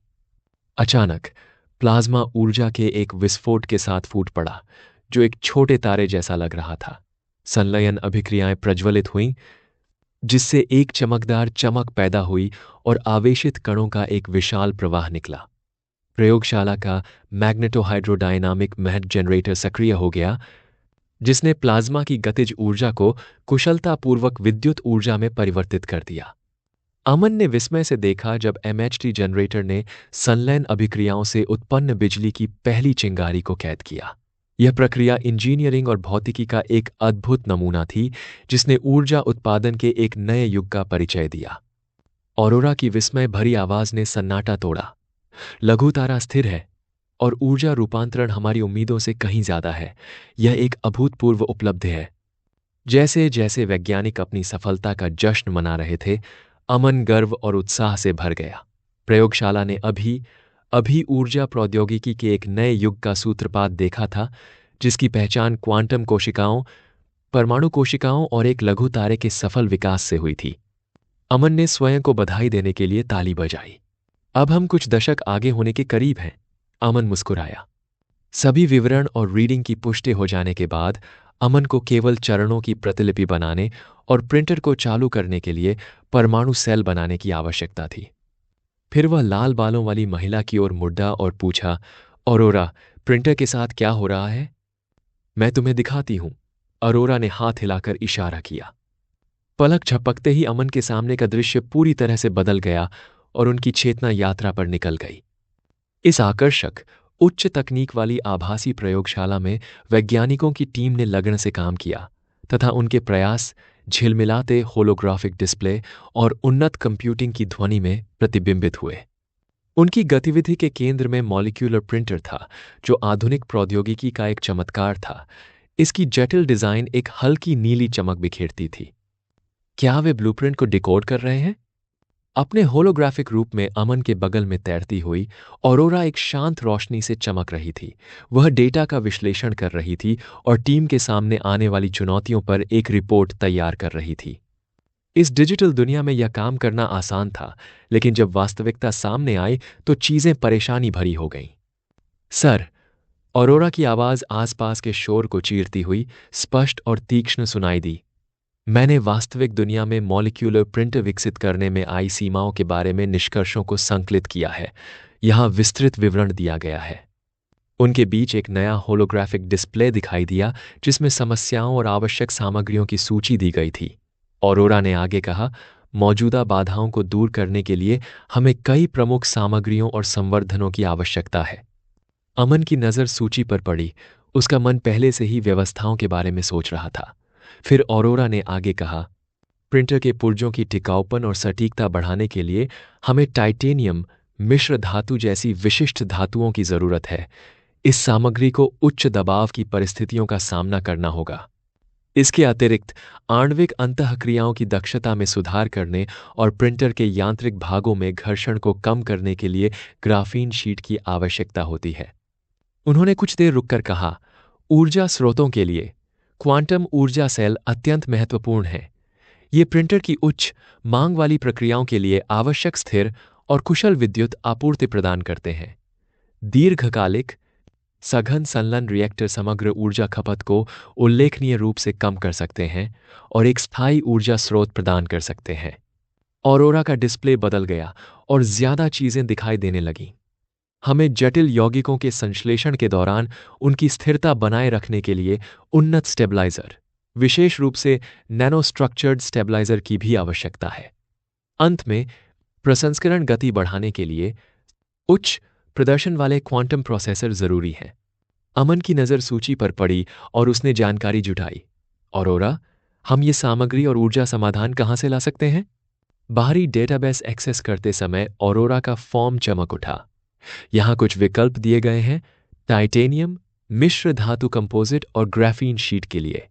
अचानक प्लाज्मा ऊर्जा के एक विस्फोट के साथ फूट पड़ा, जो एक छोटे तारे जैसा लग रहा था। संलयन अभिक्रियाएं प्रज्वलित हुईं, जिससे एक चमकदार चमक पैदा हुई और आवेशित कणों का एक विशाल प्रवाह निकला। प्रयोगशाला का मैग्नेटोहाइड्रोडायनामिक महत्व जनरेटर सक्रिय हो गया, जिसने प्लाज्मा की गतिज ऊर्जा को कुशलतापूर्वक विद्युत ऊर्जा में परिवर्तित कर दिया। अमन ने विस्मय से देखा जब एमएचटी जनरेटर ने संलयन अभिक्रियाओं से उत्पन्न बिजली की पहली चिंगारी को कैद किया। यह प्रक्रिया इंजीनियरिंग और भौतिकी का एक अद्भुत नमूना थी, जिसने ऊर्जा उत्पादन के एक नए युग का परिचय दिया। ऑरोरा की विस्मय भरी आवाज ने सन्नाटा तोड़ा। लघु तारा स्थिर है और ऊर्जा रूपांतरण हमारी उम्मीदों से कहीं ज्यादा है। यह एक अभूतपूर्व उपलब्धि है। जैसे जैसे वैज्ञानिक अपनी सफलता का जश्न मना रहे थे, अमन गर्व और उत्साह से भर गया। प्रयोगशाला ने अभी ऊर्जा प्रौद्योगिकी के एक नए युग का सूत्रपात देखा था, जिसकी पहचान क्वांटम कोशिकाओं, परमाणु कोशिकाओं और एक लघु तारे के सफल विकास से हुई थी। अमन ने स्वयं को बधाई देने के लिए ताली बजाई। अब हम कुछ दशक आगे होने के करीब हैं, अमन मुस्कुराया। सभी विवरण और रीडिंग की पुष्टि हो जाने के बाद अमन को केवल चरणों की प्रतिलिपि बनाने और प्रिंटर को चालू करने के लिए परमाणु सेल बनाने की आवश्यकता थी। फिर वह लाल बालों वाली महिला की ओर मुड़ा और पूछा, अरोरा, प्रिंटर के साथ क्या हो रहा है? मैं तुम्हें दिखाती हूं। अरोरा ने हाथ हिलाकर इशारा किया। पलक झपकते ही अमन के सामने का दृश्य पूरी तरह से बदल गया और उनकी चेतना यात्रा पर निकल गई। इस आकर्षक, उच्च तकनीक वाली आभासी प्रयोगशाला में वैज्ञानिकों की टीम ने लगन से काम किया तथा उनके प्रयास झिलमिलाते होलोग्राफिक डिस्प्ले और उन्नत कंप्यूटिंग की ध्वनि में प्रतिबिंबित हुए। उनकी गतिविधि के केंद्र में मॉलिक्यूलर प्रिंटर था, जो आधुनिक प्रौद्योगिकी का एक चमत्कार था। इसकी जटिल डिजाइन एक हल्की नीली चमक बिखेरती थी। क्या वे ब्लूप्रिंट को डिकोड कर रहे हैं? अपने होलोग्राफिक रूप में अमन के बगल में तैरती हुई ऑरोरा एक शांत रोशनी से चमक रही थी। वह डेटा का विश्लेषण कर रही थी और टीम के सामने आने वाली चुनौतियों पर एक रिपोर्ट तैयार कर रही थी। इस डिजिटल दुनिया में यह काम करना आसान था, लेकिन जब वास्तविकता सामने आई तो चीजें परेशानी भरी हो गईं। सर, ऑरोरा की आवाज आसपास के शोर को चीरती हुई स्पष्ट और तीक्ष्ण सुनाई दी। मैंने वास्तविक दुनिया में मॉलिक्यूलर प्रिंटर विकसित करने में आई सीमाओं के बारे में निष्कर्षों को संकलित किया है। यहां विस्तृत विवरण दिया गया है। उनके बीच एक नया होलोग्राफिक डिस्प्ले दिखाई दिया, जिसमें समस्याओं और आवश्यक सामग्रियों की सूची दी गई थी। ऑरोरा ने आगे कहा, मौजूदा बाधाओं को दूर करने के लिए हमें कई प्रमुख सामग्रियों और संवर्धनों की आवश्यकता है। अमन की नज़र सूची पर पड़ी। उसका मन पहले से ही व्यवस्थाओं के बारे में सोच रहा था। फिर ऑरोरा ने आगे कहा, प्रिंटर के पुर्जों की टिकाऊपन और सटीकता बढ़ाने के लिए हमें टाइटेनियम, मिश्र धातु जैसी विशिष्ट धातुओं की जरूरत है। इस सामग्री को उच्च दबाव की परिस्थितियों का सामना करना होगा। इसके अतिरिक्त आणविक अंतःक्रियाओं की दक्षता में सुधार करने और प्रिंटर के यांत्रिक भागों में घर्षण को कम करने के लिए ग्राफीन शीट की आवश्यकता होती है। उन्होंने कुछ देर रुककर कहा, ऊर्जा स्रोतों के लिए क्वांटम ऊर्जा सेल अत्यंत महत्वपूर्ण है। ये प्रिंटर की उच्च मांग वाली प्रक्रियाओं के लिए आवश्यक स्थिर और कुशल विद्युत आपूर्ति प्रदान करते हैं। दीर्घकालिक सघन संलयन रिएक्टर समग्र ऊर्जा खपत को उल्लेखनीय रूप से कम कर सकते हैं और एक स्थायी ऊर्जा स्रोत प्रदान कर सकते हैं। ऑरोरा का डिस्प्ले बदल गया और ज्यादा चीजें दिखाई देने लगीं। हमें जटिल यौगिकों के संश्लेषण के दौरान उनकी स्थिरता बनाए रखने के लिए उन्नत स्टेबलाइजर, विशेष रूप से नैनोस्ट्रक्चर्ड स्टेबलाइजर की भी आवश्यकता है। अंत में प्रसंस्करण गति बढ़ाने के लिए उच्च प्रदर्शन वाले क्वांटम प्रोसेसर जरूरी हैं। अमन की नज़र सूची पर पड़ी और उसने जानकारी जुटाई। ऑरोरा, हम ये सामग्री और ऊर्जा समाधान कहाँ से ला सकते हैं? बाहरी डेटाबेस एक्सेस करते समय ऑरोरा का फॉर्म चमक उठा। यहाँ कुछ विकल्प दिए गए हैं: टाइटेनियम, मिश्र धातु कंपोजिट और ग्राफीन शीट के लिए।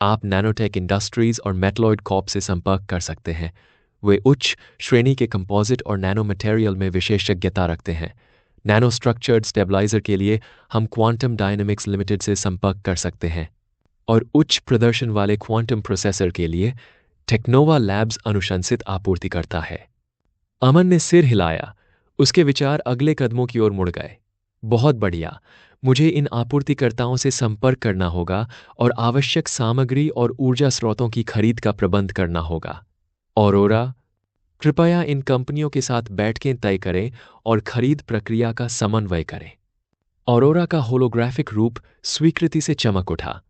आप नैनोटेक इंडस्ट्रीज और मेटलॉयड कॉर्प से संपर्क कर सकते हैं। वे उच्च श्रेणी के कंपोजिट और नैनो मटेरियल में विशेषज्ञता रखते हैं। नैनो स्ट्रक्चर्ड स्टेबलाइजर के लिए हम क्वांटम डायनेमिक्स लिमिटेड से संपर्क कर सकते हैं और उच्च प्रदर्शन वाले क्वांटम प्रोसेसर के लिए टेक्नोवा लैब्स अनुशंसित आपूर्ति करता है। अमन ने सिर हिलाया। उसके विचार अगले कदमों की ओर मुड़ गए। बहुत बढ़िया, मुझे इन आपूर्तिकर्ताओं से संपर्क करना होगा और आवश्यक सामग्री और ऊर्जा स्रोतों की खरीद का प्रबंध करना होगा। ऑरोरा, कृपया इन कंपनियों के साथ बैठकें तय करें और खरीद प्रक्रिया का समन्वय करें। ऑरोरा का होलोग्राफिक रूप स्वीकृति से चमक उठा।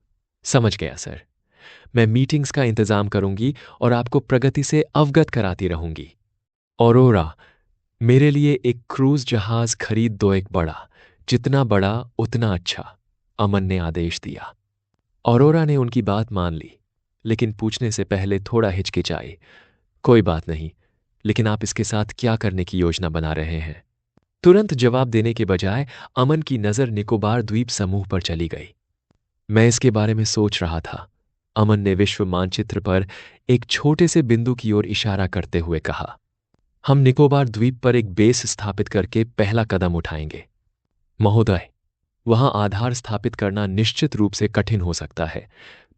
समझ गया सर, मैं मीटिंग्स का इंतजाम करूंगी और आपको प्रगति से अवगत कराती रहूंगी। ऑरोरा, मेरे लिए एक क्रूज जहाज खरीद दो, एक बड़ा, जितना बड़ा उतना अच्छा, अमन ने आदेश दिया। ऑरोरा ने उनकी बात मान ली, लेकिन पूछने से पहले थोड़ा हिचकिचाई। कोई बात नहीं, लेकिन आप इसके साथ क्या करने की योजना बना रहे हैं? तुरंत जवाब देने के बजाय अमन की नज़र निकोबार द्वीप समूह पर चली गई। मैं इसके बारे में सोच रहा था, अमन ने विश्व मानचित्र पर एक छोटे से बिंदु की ओर इशारा करते हुए कहा। हम निकोबार द्वीप पर एक बेस स्थापित करके पहला कदम उठाएंगे। महोदय, वहां आधार स्थापित करना निश्चित रूप से कठिन हो सकता है।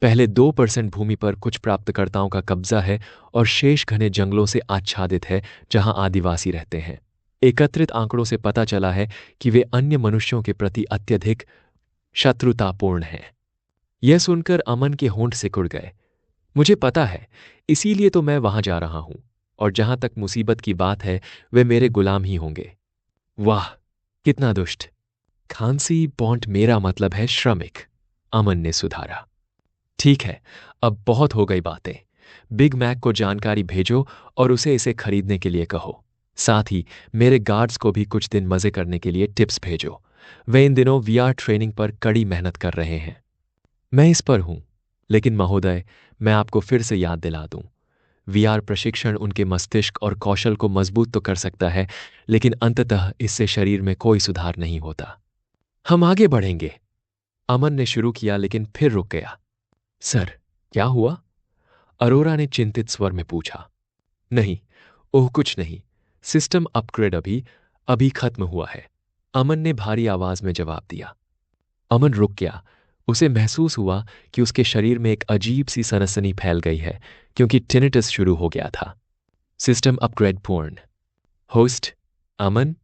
पहले 2% भूमि पर कुछ प्राप्तकर्ताओं का कब्जा है और शेष घने जंगलों से आच्छादित है जहां आदिवासी रहते हैं। एकत्रित आंकड़ों से पता चला है कि वे अन्य मनुष्यों के प्रति अत्यधिक शत्रुतापूर्ण हैं। यह सुनकर अमन के होंठ सिकुड़ गए। मुझे पता है, इसीलिए तो मैं वहां जा रहा हूं, और जहां तक मुसीबत की बात है वे मेरे गुलाम ही होंगे। वाह, कितना दुष्ट! खांसी पॉन्ट मेरा मतलब है श्रमिक, अमन ने सुधारा। ठीक है, अब बहुत हो गई बातें। बिग मैक को जानकारी भेजो और उसे इसे खरीदने के लिए कहो। साथ ही मेरे गार्ड्स को भी कुछ दिन मजे करने के लिए टिप्स भेजो। वे इन दिनों वीआर ट्रेनिंग पर कड़ी मेहनत कर रहे हैं। मैं इस पर हूं, लेकिन महोदय, मैं आपको फिर से याद दिला दूं, वीआर प्रशिक्षण उनके मस्तिष्क और कौशल को मजबूत तो कर सकता है, लेकिन अंततः इससे शरीर में कोई सुधार नहीं होता। हम आगे बढ़ेंगे, अमन ने शुरू किया, लेकिन फिर रुक गया। सर, क्या हुआ? अरोरा ने चिंतित स्वर में पूछा। नहीं, ओह कुछ नहीं, सिस्टम अपग्रेड अभी खत्म हुआ है, अमन ने भारी आवाज में जवाब दिया। अमन रुक गया। उसे महसूस हुआ कि उसके शरीर में एक अजीब सी सनसनी फैल गई है, क्योंकि टिनिटस शुरू हो गया था। सिस्टम अपग्रेड पूर्ण। होस्ट अमन,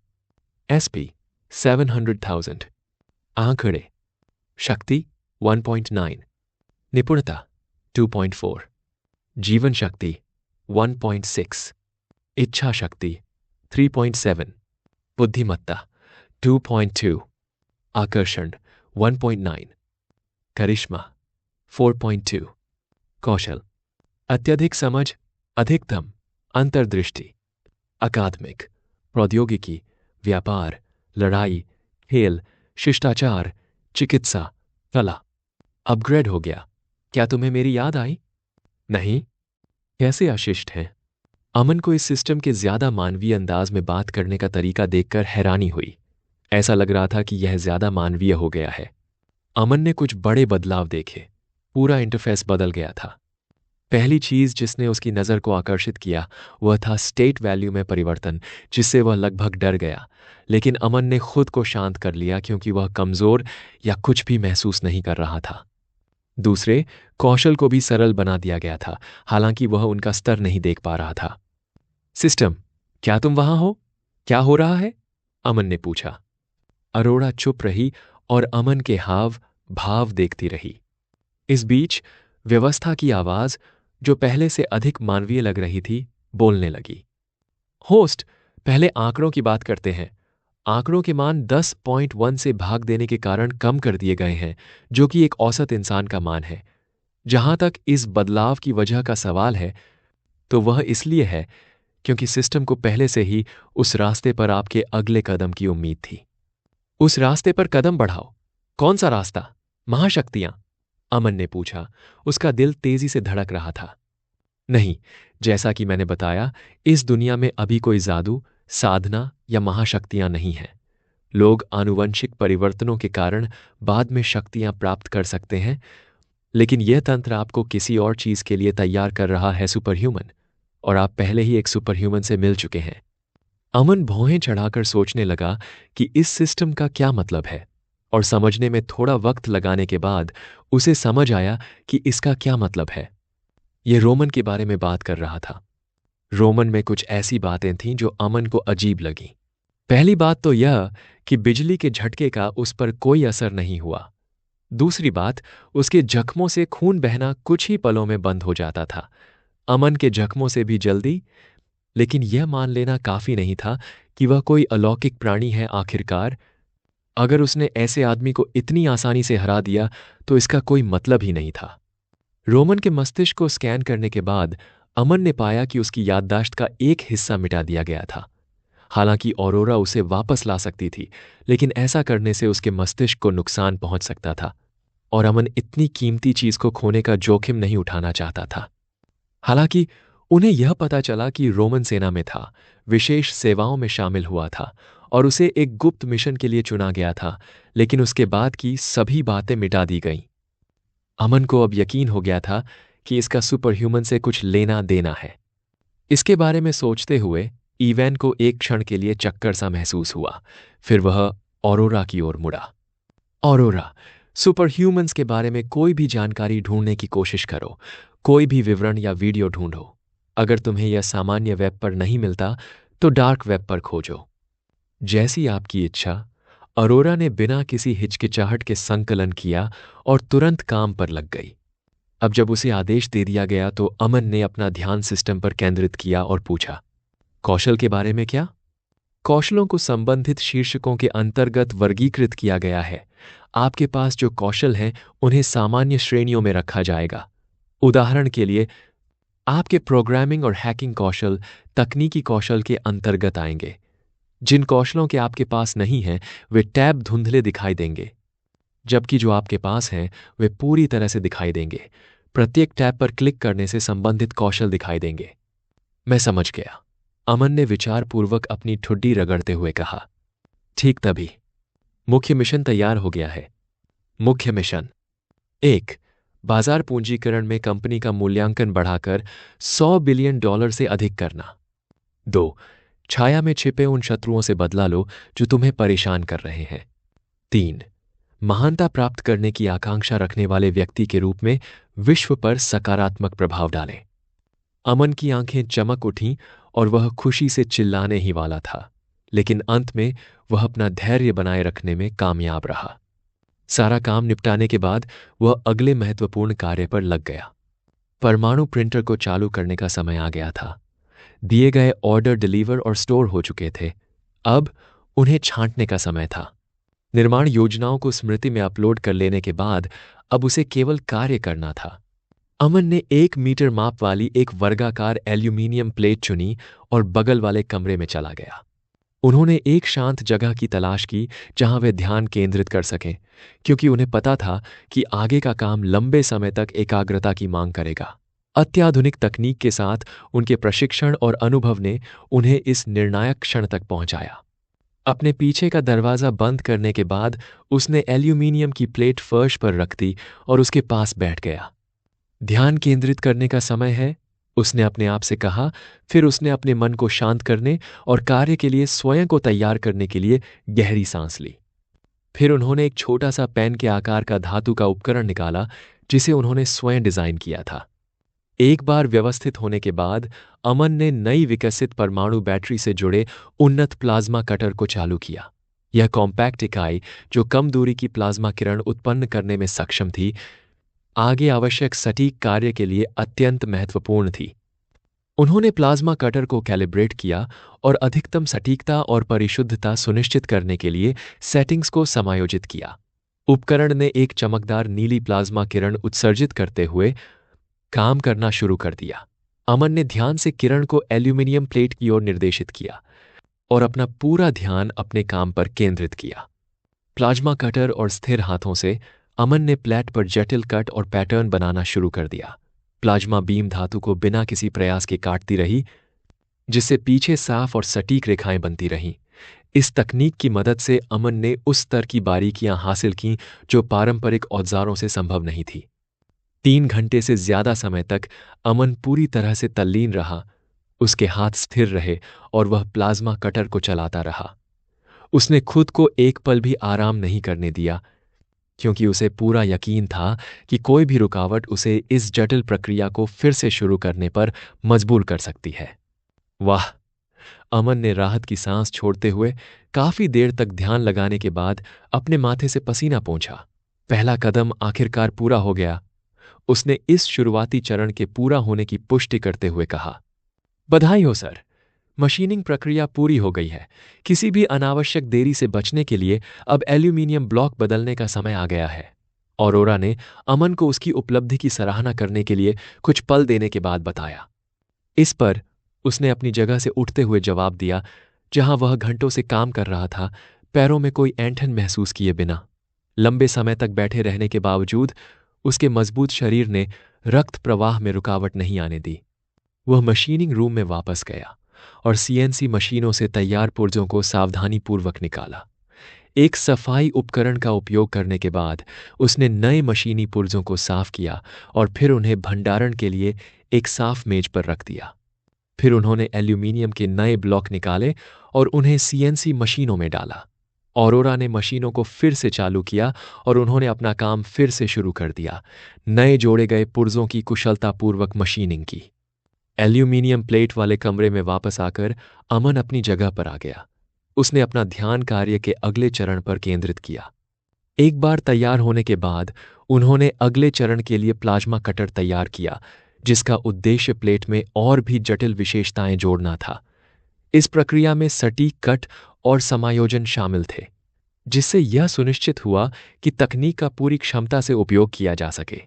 एसपी 700,000, आंकड़े: शक्ति 1.9, निपुणता 2.4, जीवन शक्ति 1.6, इच्छा शक्ति 3.7, बुद्धिमत्ता 2.2, आकर्षण 1.9, करिश्मा 4.2, कौशल: अत्यधिक समझ, अधिकतम अंतर्दृष्टि, अकादमिक, प्रौद्योगिकी, व्यापार, लड़ाई, खेल, शिष्टाचार, चिकित्सा, कला। अपग्रेड हो गया। क्या तुम्हें मेरी याद आई? नहीं? कैसे अशिष्ट हैं? अमन को इस सिस्टम के ज्यादा मानवीय अंदाज में बात करने का तरीका देखकर हैरानी हुई। ऐसा लग रहा था कि यह ज्यादा मानवीय हो गया है। अमन ने कुछ बड़े बदलाव देखे। पूरा इंटरफेस बदल गया था। पहली चीज जिसने उसकी नज़र को आकर्षित किया वह था स्टेट वैल्यू में परिवर्तन, जिससे वह लगभग डर गया। लेकिन अमन ने खुद को शांत कर लिया, क्योंकि वह कमजोर या कुछ भी महसूस नहीं कर रहा था। दूसरे, कौशल को भी सरल बना दिया गया था, हालांकि वह उनका स्तर नहीं देख पा रहा था। सिस्टम, क्या तुम वहां हो? क्या हो रहा है? अमन ने पूछा। अरोड़ा चुप रही और अमन के हाव भाव देखती रही। इस बीच व्यवस्था की आवाज, जो पहले से अधिक मानवीय लग रही थी, बोलने लगी। होस्ट, पहले आंकड़ों की बात करते हैं। आंकड़ों के मान 10.1 से भाग देने के कारण कम कर दिए गए हैं, जो कि एक औसत इंसान का मान है। जहां तक इस बदलाव की वजह का सवाल है, तो वह इसलिए है क्योंकि सिस्टम को पहले से ही उस रास्ते पर आपके अगले कदम की उम्मीद थी। उस रास्ते पर कदम बढ़ाओ। कौन सा रास्ता? महाशक्तियां? अमन ने पूछा। उसका दिल तेजी से धड़क रहा था। नहीं, जैसा कि मैंने बताया, इस दुनिया में अभी कोई जादू, साधना या महाशक्तियां नहीं हैं। लोग आनुवंशिक परिवर्तनों के कारण बाद में शक्तियां प्राप्त कर सकते हैं, लेकिन यह तंत्र आपको किसी और चीज के लिए तैयार कर रहा है, सुपर ह्यूमन। और आप पहले ही एक सुपर ह्यूमन से मिल चुके हैं। अमन भौहें चढ़ाकर सोचने लगा कि इस सिस्टम का क्या मतलब है, और समझने में थोड़ा वक्त लगाने के बाद उसे समझ आया कि इसका क्या मतलब है। यह रोमन के बारे में बात कर रहा था। रोमन में कुछ ऐसी बातें थीं जो अमन को अजीब लगीं। पहली बात तो यह कि बिजली के झटके का उस पर कोई असर नहीं हुआ। दूसरी बात, उसके जख्मों से खून बहना कुछ ही पलों में बंद हो जाता था। अमन के जख्मों से भी जल्दी। लेकिन यह मान लेना काफी नहीं था कि वह कोई अलौकिक प्राणी है। आखिरकार अगर उसने ऐसे आदमी को इतनी आसानी से हरा दिया तो इसका कोई मतलब ही नहीं था। रोमन के मस्तिष्क को स्कैन करने के बाद अमन ने पाया कि उसकी याददाश्त का एक हिस्सा मिटा दिया गया था। हालांकि ऑरोरा उसे वापस ला सकती थी, लेकिन ऐसा करने से उसके मस्तिष्क को नुकसान पहुंच सकता था, और अमन इतनी कीमती चीज को खोने का जोखिम नहीं उठाना चाहता था। हालांकि उन्हें यह पता चला कि रोमन सेना में था, विशेष सेवाओं में शामिल हुआ था और उसे एक गुप्त मिशन के लिए चुना गया था, लेकिन उसके बाद की सभी बातें मिटा दी गईं। अमन को अब यकीन हो गया था कि इसका सुपर ह्यूमन से कुछ लेना देना है। इसके बारे में सोचते हुए ईवैन को एक क्षण के लिए चक्कर सा महसूस हुआ। फिर वह ऑरोरा की ओर मुड़ा। ऑरोरा, सुपर ह्यूमन्स के बारे में कोई भी जानकारी ढूंढने की कोशिश करो, कोई भी विवरण या वीडियो ढूंढो। अगर तुम्हें यह सामान्य वेब पर नहीं मिलता तो डार्क वेब पर खोजो। जैसी आपकी इच्छा, अरोरा ने बिना किसी हिचकिचाहट के संकलन किया और तुरंत काम पर लग गई। अब जब उसे आदेश दे दिया गया तो अमन ने अपना ध्यान सिस्टम पर केंद्रित किया और पूछा, कौशल के बारे में क्या? कौशलों को संबंधित शीर्षकों के अंतर्गत वर्गीकृत किया गया है। आपके पास जो कौशल हैं उन्हें सामान्य श्रेणियों में रखा जाएगा। उदाहरण के लिए, आपके प्रोग्रामिंग और हैकिंग कौशल तकनीकी कौशल के अंतर्गत आएंगे। जिन कौशलों के आपके पास नहीं हैं वे टैब धुंधले दिखाई देंगे, जबकि जो आपके पास हैं वे पूरी तरह से दिखाई देंगे। प्रत्येक टैब पर क्लिक करने से संबंधित कौशल दिखाई देंगे। मैं समझ गया, अमन ने विचारपूर्वक अपनी ठुड्डी रगड़ते हुए कहा। ठीक तभी मुख्य मिशन तैयार हो गया है। मुख्य मिशन 1, बाजार पूंजीकरण में कंपनी का मूल्यांकन बढ़ाकर $100 बिलियन से अधिक करना। 2, छाया में छिपे उन शत्रुओं से बदला लो जो तुम्हें परेशान कर रहे हैं। 3, महानता प्राप्त करने की आकांक्षा रखने वाले व्यक्ति के रूप में विश्व पर सकारात्मक प्रभाव डालें। अमन की आंखें चमक उठीं और वह खुशी से चिल्लाने ही वाला था, लेकिन अंत में वह अपना धैर्य बनाए रखने में कामयाब रहा। सारा काम निपटाने के बाद वह अगले महत्वपूर्ण कार्य पर लग गया। परमाणु प्रिंटर को चालू करने का समय आ गया था। दिए गए ऑर्डर डिलीवर और स्टोर हो चुके थे। अब उन्हें छांटने का समय था। निर्माण योजनाओं को स्मृति में अपलोड कर लेने के बाद अब उसे केवल कार्य करना था। अमन ने 1 मीटर माप वाली एक वर्गाकार एल्यूमीनियम प्लेट चुनी और बगल वाले कमरे में चला गया। उन्होंने एक शांत जगह की तलाश की जहां वे ध्यान केंद्रित कर सकें, क्योंकि उन्हें पता था कि आगे का काम लंबे समय तक एकाग्रता की मांग करेगा। अत्याधुनिक तकनीक के साथ उनके प्रशिक्षण और अनुभव ने उन्हें इस निर्णायक क्षण तक पहुंचाया। अपने पीछे का दरवाजा बंद करने के बाद उसने एल्यूमीनियम की प्लेट फर्श पर रख दी और उसके पास बैठ गया। ध्यान केंद्रित करने का समय है, उसने अपने आप से कहा। फिर उसने अपने मन को शांत करने और कार्य के लिए स्वयं को तैयार करने के लिए गहरी सांस ली। फिर उन्होंने एक छोटा सा पेन के आकार का धातु का उपकरण निकाला जिसे उन्होंने स्वयं डिजाइन किया था। एक बार व्यवस्थित होने के बाद अमन ने नई विकसित परमाणु बैटरी से जुड़े उन्नत प्लाज्मा कटर को चालू किया। यह कॉम्पैक्ट इकाई, जो कम दूरी की प्लाज्मा किरण उत्पन्न करने में सक्षम थी, आगे आवश्यक सटीक कार्य के लिए अत्यंत महत्वपूर्ण थी। उन्होंने प्लाज्मा कटर को कैलिब्रेट किया और अधिकतम सटीकता और परिशुद्धता सुनिश्चित करने के लिए सेटिंग्स को समायोजित किया। उपकरण ने एक चमकदार नीली प्लाज्मा किरण उत्सर्जित करते हुए काम करना शुरू कर दिया। अमन ने ध्यान से किरण को एल्यूमिनियम प्लेट की ओर निर्देशित किया और अपना पूरा ध्यान अपने काम पर केंद्रित किया। प्लाज्मा कटर और स्थिर हाथों से अमन ने प्लेट पर जटिल कट और पैटर्न बनाना शुरू कर दिया। प्लाज्मा बीम धातु को बिना किसी प्रयास के काटती रही, जिससे पीछे साफ और सटीक रेखाएं बनती रहीं। इस तकनीक की मदद से अमन ने उस स्तर की बारीकियां हासिल की जो पारंपरिक औजारों से संभव नहीं थी। 3 घंटे से ज्यादा समय तक अमन पूरी तरह से तल्लीन रहा। उसके हाथ स्थिर रहे और वह प्लाज्मा कटर को चलाता रहा। उसने खुद को एक पल भी आराम नहीं करने दिया, क्योंकि उसे पूरा यकीन था कि कोई भी रुकावट उसे इस जटिल प्रक्रिया को फिर से शुरू करने पर मजबूर कर सकती है। वाह! अमन ने राहत की सांस छोड़ते हुए काफी देर तक ध्यान लगाने के बाद अपने माथे से पसीना पोंछा। पहला कदम आखिरकार पूरा हो गया। उसने इस शुरुआती चरण के पूरा होने की पुष्टि करते हुए कहा, बधाई हो सर, मशीनिंग प्रक्रिया पूरी हो गई है। किसी भी अनावश्यक देरी से बचने के लिए अब एल्यूमीनियम ब्लॉक बदलने का समय आ गया है। ऑरोरा ने अमन को उसकी उपलब्धि की सराहना करने के लिए कुछ पल देने के बाद बताया। इस पर उसने अपनी जगह से उठते हुए जवाब दिया, जहां वह घंटों से काम कर रहा था, पैरों में कोई ऐंठन महसूस किए बिना। लंबे समय तक बैठे रहने के बावजूद उसके मजबूत शरीर ने रक्त प्रवाह में रुकावट नहीं आने दी। वह मशीनिंग रूम में वापस गया और सीएनसी मशीनों से तैयार पुर्जों को सावधानीपूर्वक निकाला। एक सफाई उपकरण का उपयोग करने के बाद उसने नए मशीनी पुर्जों को साफ किया और फिर उन्हें भंडारण के लिए एक साफ मेज पर रख दिया। फिर उन्होंने एल्यूमीनियम के नए ब्लॉक निकाले और उन्हें सीएनसी मशीनों में डाला। ऑरोरा ने मशीनों को फिर से चालू किया और उन्होंने अपना काम फिर से शुरू कर दिया, नए जोड़े गए पुर्जों की कुशलतापूर्वक मशीनिंग की। एल्यूमीनियम प्लेट वाले कमरे में वापस आकर अमन अपनी जगह पर आ गया। उसने अपना ध्यान कार्य के अगले चरण पर केंद्रित किया। एक बार तैयार होने के बाद उन्होंने अगले चरण के लिए प्लाज्मा कटर तैयार किया, जिसका उद्देश्य प्लेट में और भी जटिल विशेषताएं जोड़ना था। इस प्रक्रिया में सटीक कट और समायोजन शामिल थे, जिससे यह सुनिश्चित हुआ कि तकनीक का पूरी क्षमता से उपयोग किया जा सके।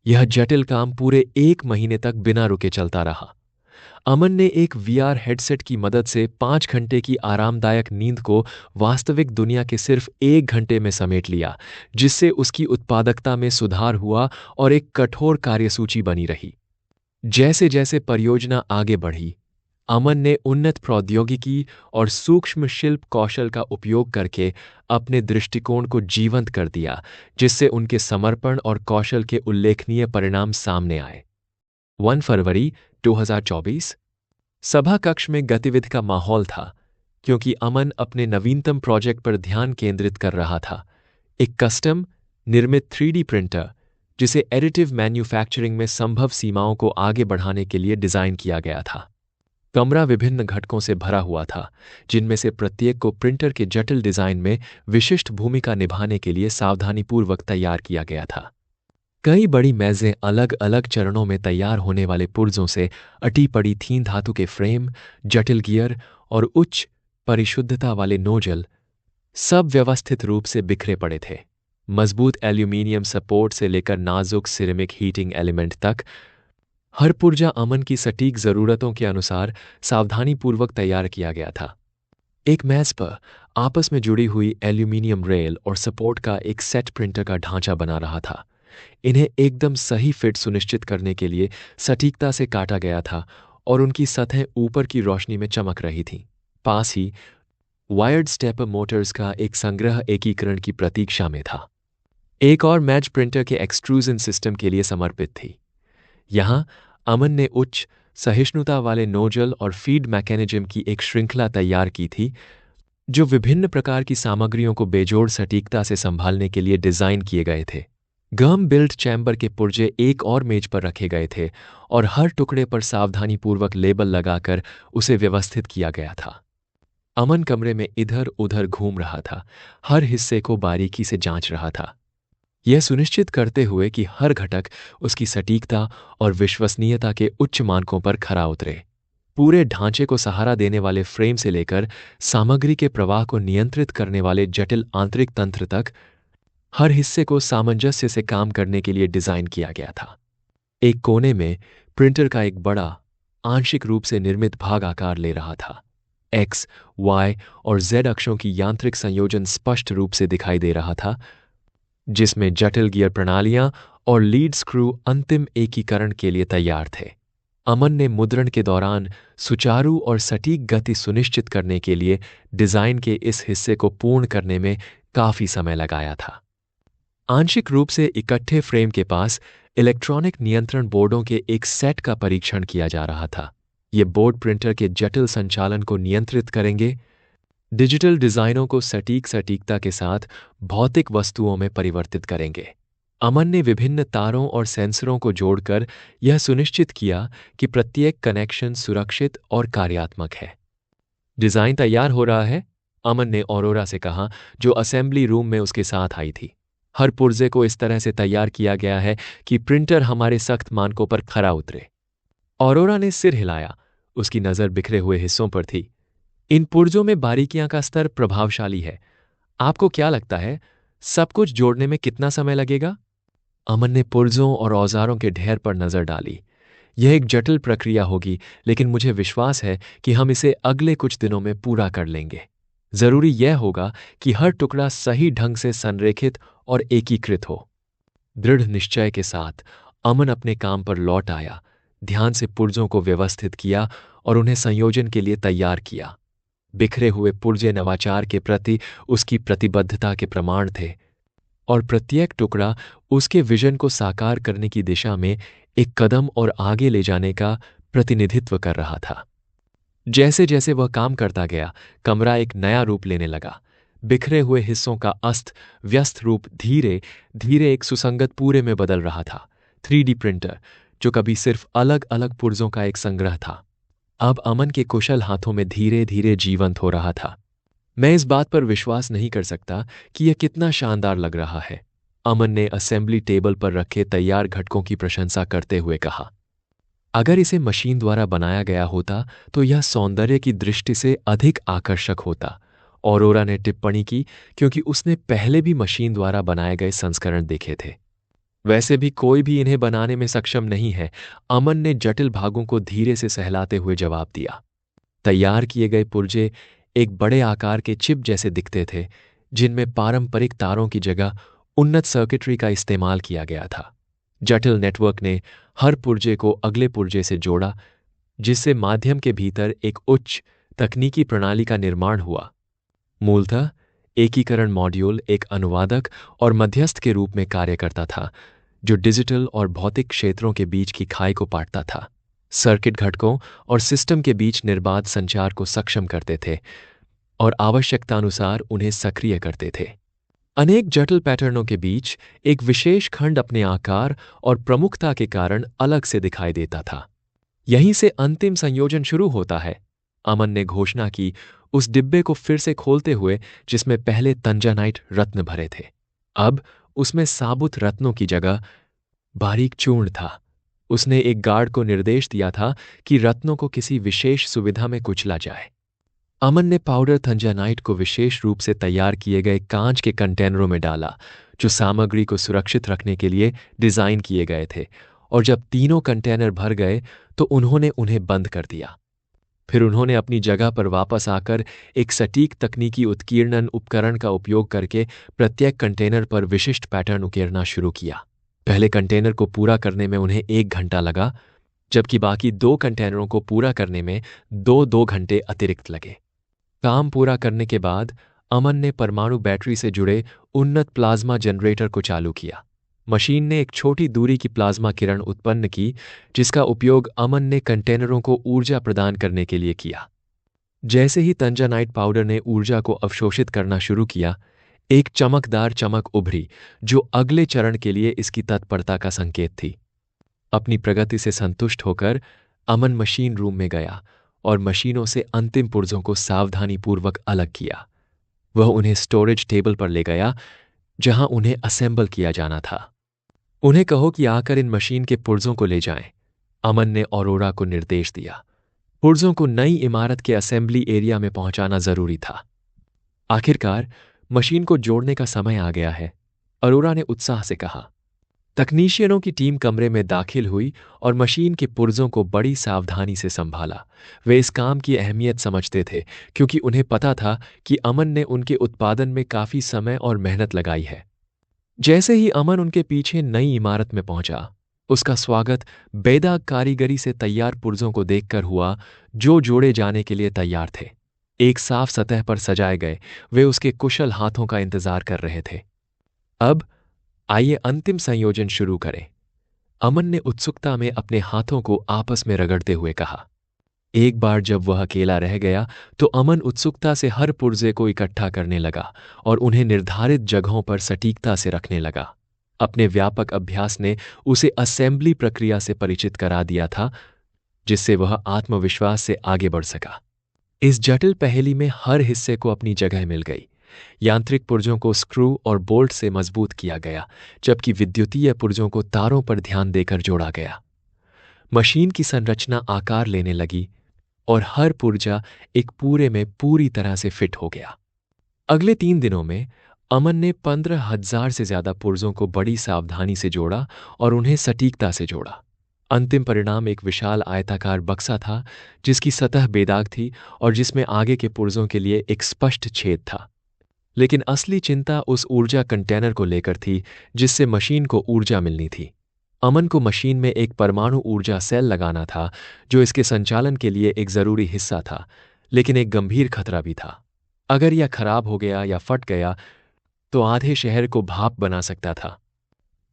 यह जटिल काम पूरे 1 महीने तक बिना रुके चलता रहा। अमन ने एक वीआर हेडसेट की मदद से 5 घंटे की आरामदायक नींद को वास्तविक दुनिया के सिर्फ 1 घंटे में समेट लिया, जिससे उसकी उत्पादकता में सुधार हुआ और एक कठोर कार्यसूची बनी रही। जैसे जैसे परियोजना आगे बढ़ी, अमन ने उन्नत प्रौद्योगिकी और सूक्ष्म शिल्प कौशल का उपयोग करके अपने दृष्टिकोण को जीवंत कर दिया, जिससे उनके समर्पण और कौशल के उल्लेखनीय परिणाम सामने आए। 1 फरवरी 2024 सभा कक्ष में गतिविधि का माहौल था, क्योंकि अमन अपने नवीनतम प्रोजेक्ट पर ध्यान केंद्रित कर रहा था, एक कस्टम निर्मित 3D प्रिंटर, जिसे एडिटिव मैन्युफैक्चरिंग में संभव सीमाओं को आगे बढ़ाने के लिए डिजाइन किया गया था। कमरा विभिन्न घटकों से भरा हुआ था, जिनमें से प्रत्येक को प्रिंटर के जटिल डिजाइन में विशिष्ट भूमिका निभाने के लिए सावधानीपूर्वक तैयार किया गया था। कई बड़ी मेजें अलग अलग चरणों में तैयार होने वाले पुर्जों से अटी पड़ी थीं। धातु के फ्रेम, जटिल गियर और उच्च परिशुद्धता वाले नोजल सब व्यवस्थित रूप से बिखरे पड़े थे। मजबूत एल्यूमीनियम सपोर्ट से लेकर नाजुक सिरेमिक हीटिंग एलिमेंट तक, हर पुर्जा अमन की सटीक जरूरतों के अनुसार सावधानीपूर्वक तैयार किया गया था। एक मेज पर आपस में जुड़ी हुई एल्यूमीनियम रेल और सपोर्ट का एक सेट प्रिंटर का ढांचा बना रहा था। इन्हें एकदम सही फिट सुनिश्चित करने के लिए सटीकता से काटा गया था और उनकी सतहें ऊपर की रोशनी में चमक रही थीं। पास ही वायर्ड स्टेपर मोटर्स का एक संग्रह एकीकरण की प्रतीक्षा में था। एक और मैच प्रिंटर के एक्सट्रूजन सिस्टम के लिए समर्पित थी। यहां अमन ने उच्च सहिष्णुता वाले नोजल और फीड मैकेनिज्म की एक श्रृंखला तैयार की थी, जो विभिन्न प्रकार की सामग्रियों को बेजोड़ सटीकता से संभालने के लिए डिजाइन किए गए थे। गम बिल्ड चैम्बर के पुर्जे एक और मेज पर रखे गए थे और हर टुकड़े पर सावधानीपूर्वक लेबल लगाकर उसे व्यवस्थित किया गया था। अमन कमरे में इधर उधर घूम रहा था, हर हिस्से को बारीकी से जांच रहा था। यह सुनिश्चित करते हुए कि हर घटक उसकी सटीकता और विश्वसनीयता के उच्च मानकों पर खरा उतरे। पूरे ढांचे को सहारा देने वाले फ्रेम से लेकर सामग्री के प्रवाह को नियंत्रित करने वाले जटिल आंतरिक तंत्र तक, हर हिस्से को सामंजस्य से काम करने के लिए डिजाइन किया गया था। एक कोने में प्रिंटर का एक बड़ा, आंशिक रूप से निर्मित भाग आकार ले रहा था। एक्स, वाई और जेड अक्षों की यांत्रिक संयोजन स्पष्ट रूप से दिखाई दे रहा था, जिसमें जटिल गियर प्रणालियां और लीड स्क्रू अंतिम एकीकरण के लिए तैयार थे। अमन ने मुद्रण के दौरान सुचारू और सटीक गति सुनिश्चित करने के लिए डिजाइन के इस हिस्से को पूर्ण करने में काफी समय लगाया था। आंशिक रूप से इकट्ठे फ्रेम के पास इलेक्ट्रॉनिक नियंत्रण बोर्डों के एक सेट का परीक्षण किया जा रहा था। ये बोर्ड प्रिंटर के जटिल संचालन को नियंत्रित करेंगे, डिजिटल डिजाइनों को सटीकता के साथ भौतिक वस्तुओं में परिवर्तित करेंगे। अमन ने विभिन्न तारों और सेंसरों को जोड़कर यह सुनिश्चित किया कि प्रत्येक कनेक्शन सुरक्षित और कार्यात्मक है। डिजाइन तैयार हो रहा है, अमन ने ऑरोरा से कहा, जो असेंबली रूम में उसके साथ आई थी। हर पुर्जे को इस तरह से तैयार किया गया है कि प्रिंटर हमारे सख्त मानकों पर खरा उतरे। ऑरोरा ने सिर हिलाया, उसकी नजर बिखरे हुए हिस्सों पर थी। इन पुर्जों में बारीकियां का स्तर प्रभावशाली है। आपको क्या लगता है, सब कुछ जोड़ने में कितना समय लगेगा? अमन ने पुर्जों और औजारों के ढेर पर नजर डाली। यह एक जटिल प्रक्रिया होगी, लेकिन मुझे विश्वास है कि हम इसे अगले कुछ दिनों में पूरा कर लेंगे। जरूरी यह होगा कि हर टुकड़ा सही ढंग से संरेखित और एकीकृत हो। दृढ़ निश्चय के साथ अमन अपने काम पर लौट आया, ध्यान से पुर्जों को व्यवस्थित किया और उन्हें संयोजन के लिए तैयार किया। बिखरे हुए पुर्जे नवाचार के प्रति उसकी प्रतिबद्धता के प्रमाण थे, और प्रत्येक टुकड़ा उसके विजन को साकार करने की दिशा में एक कदम और आगे ले जाने का प्रतिनिधित्व कर रहा था। जैसे जैसे वह काम करता गया, कमरा एक नया रूप लेने लगा। बिखरे हुए हिस्सों का अस्त व्यस्त रूप धीरे धीरे एक सुसंगत पूरे में बदल रहा था। 3D प्रिंटर, जो कभी सिर्फ अलग अलग पुर्जों का एक संग्रह था, अब अमन के कुशल हाथों में धीरे धीरे जीवंत हो रहा था। मैं इस बात पर विश्वास नहीं कर सकता कि यह कितना शानदार लग रहा है, अमन ने असेंबली टेबल पर रखे तैयार घटकों की प्रशंसा करते हुए कहा। अगर इसे मशीन द्वारा बनाया गया होता तो यह सौंदर्य की दृष्टि से अधिक आकर्षक होता, ऑरोरा ने टिप्पणी की, क्योंकि उसने पहले भी मशीन द्वारा बनाए गए संस्करण देखे थे। वैसे भी कोई भी इन्हें बनाने में सक्षम नहीं है, अमन ने जटिल भागों को धीरे से सहलाते हुए जवाब दिया। तैयार किए गए पुर्जे एक बड़े आकार के चिप जैसे दिखते थे, जिनमें पारंपरिक तारों की जगह उन्नत सर्किटरी का इस्तेमाल किया गया था। जटिल नेटवर्क ने हर पुर्जे को अगले पुर्जे से जोड़ा, जिससे माध्यम के भीतर एक उच्च तकनीकी प्रणाली का निर्माण हुआ। मूलतः एकीकरण मॉड्यूल एक अनुवादक और मध्यस्थ के रूप में कार्य करता था, जो डिजिटल और भौतिक क्षेत्रों के बीच की खाई को पाटता था, सर्किट घटकों और सिस्टम के बीच निर्बाध संचार को सक्षम करते थे और आवश्यकतानुसार उन्हें सक्रिय करते थे। अनेक जटिल पैटर्नों के बीच एक विशेष खंड अपने आकार और प्रमुखता के कारण अलग से दिखाई देता था। यहीं से अंतिम संयोजन शुरू होता है, अमन ने घोषणा की, उस डिब्बे को फिर से खोलते हुए जिसमें पहले तंजानाइट रत्न भरे थे। अब उसमें साबुत रत्नों की जगह बारीक चूर्ण था। उसने एक गार्ड को निर्देश दिया था कि रत्नों को किसी विशेष सुविधा में कुचला जाए। अमन ने पाउडर तंजानाइट को विशेष रूप से तैयार किए गए कांच के कंटेनरों में डाला, जो सामग्री को सुरक्षित रखने के लिए डिजाइन किए गए थे, और जब तीनों कंटेनर भर गए तो उन्होंने उन्हें बंद कर दिया। फिर उन्होंने अपनी जगह पर वापस आकर एक सटीक तकनीकी उत्कीर्णन उपकरण का उपयोग करके प्रत्येक कंटेनर पर विशिष्ट पैटर्न उकेरना शुरू किया। पहले कंटेनर को पूरा करने में उन्हें 1 घंटा लगा, जबकि बाकी 2 कंटेनरों को पूरा करने में 2 घंटे अतिरिक्त लगे। काम पूरा करने के बाद अमन ने परमाणु बैटरी से जुड़े उन्नत प्लाज्मा जनरेटर को चालू किया। मशीन ने एक छोटी दूरी की प्लाज्मा किरण उत्पन्न की, जिसका उपयोग अमन ने कंटेनरों को ऊर्जा प्रदान करने के लिए किया। जैसे ही तंजानाइट पाउडर ने ऊर्जा को अवशोषित करना शुरू किया, एक चमकदार चमक उभरी, जो अगले चरण के लिए इसकी तत्परता का संकेत थी। अपनी प्रगति से संतुष्ट होकर अमन मशीन रूम में गया और मशीनों से अंतिम पुर्जों को सावधानीपूर्वक अलग किया। वह उन्हें स्टोरेज टेबल पर ले गया, जहां उन्हें असेंबल किया जाना था। उन्हें कहो कि आकर इन मशीन के पुर्जों को ले जाएं। अमन ने ऑरोरा को निर्देश दिया। पुर्जों को नई इमारत के असेंबली एरिया में पहुंचाना जरूरी था। आखिरकार मशीन को जोड़ने का समय आ गया है, अरोरा ने उत्साह से कहा। तकनीशियनों की टीम कमरे में दाखिल हुई और मशीन के पुर्जों को बड़ी सावधानी से संभाला। वे इस काम की अहमियत समझते थे क्योंकि उन्हें पता था कि अमन ने उनके उत्पादन में काफी समय और मेहनत लगाई है। जैसे ही अमन उनके पीछे नई इमारत में पहुंचा, उसका स्वागत बेदाग कारीगरी से तैयार पुर्जों को देखकर हुआ जो जोड़े जाने के लिए तैयार थे। एक साफ सतह पर सजाए गए वे उसके कुशल हाथों का इंतजार कर रहे थे। अब आइए अंतिम संयोजन शुरू करें, अमन ने उत्सुकता में अपने हाथों को आपस में रगड़ते हुए कहा। एक बार जब वह अकेला रह गया तो अमन उत्सुकता से हर पुर्जे को इकट्ठा करने लगा और उन्हें निर्धारित जगहों पर सटीकता से रखने लगा। अपने व्यापक अभ्यास ने उसे असेंबली प्रक्रिया से परिचित करा दिया था, जिससे वह आत्मविश्वास से आगे बढ़ सका। इस जटिल पहेली में हर हिस्से को अपनी जगह मिल गई। यांत्रिक पुर्जों को स्क्रू और बोल्ट से मजबूत किया गया, जबकि विद्युतीय पुर्जों को तारों पर ध्यान देकर जोड़ा गया। मशीन की संरचना आकार लेने लगी और हर पुर्जा एक पूरे में पूरी तरह से फिट हो गया। अगले 3 दिनों में अमन ने 15,000 से ज्यादा पुर्जों को बड़ी सावधानी से जोड़ा और उन्हें सटीकता से जोड़ा। अंतिम परिणाम एक विशाल आयताकार बक्सा था जिसकी सतह बेदाग थी और जिसमें आगे के पुर्जों के लिए एक स्पष्ट छेद था। लेकिन असली चिंता उस ऊर्जा कंटेनर को लेकर थी जिससे मशीन को ऊर्जा मिलनी थी। अमन को मशीन में एक परमाणु ऊर्जा सेल लगाना था जो इसके संचालन के लिए एक जरूरी हिस्सा था, लेकिन एक गंभीर खतरा भी था। अगर यह खराब हो गया या फट गया तो आधे शहर को भाप बना सकता था।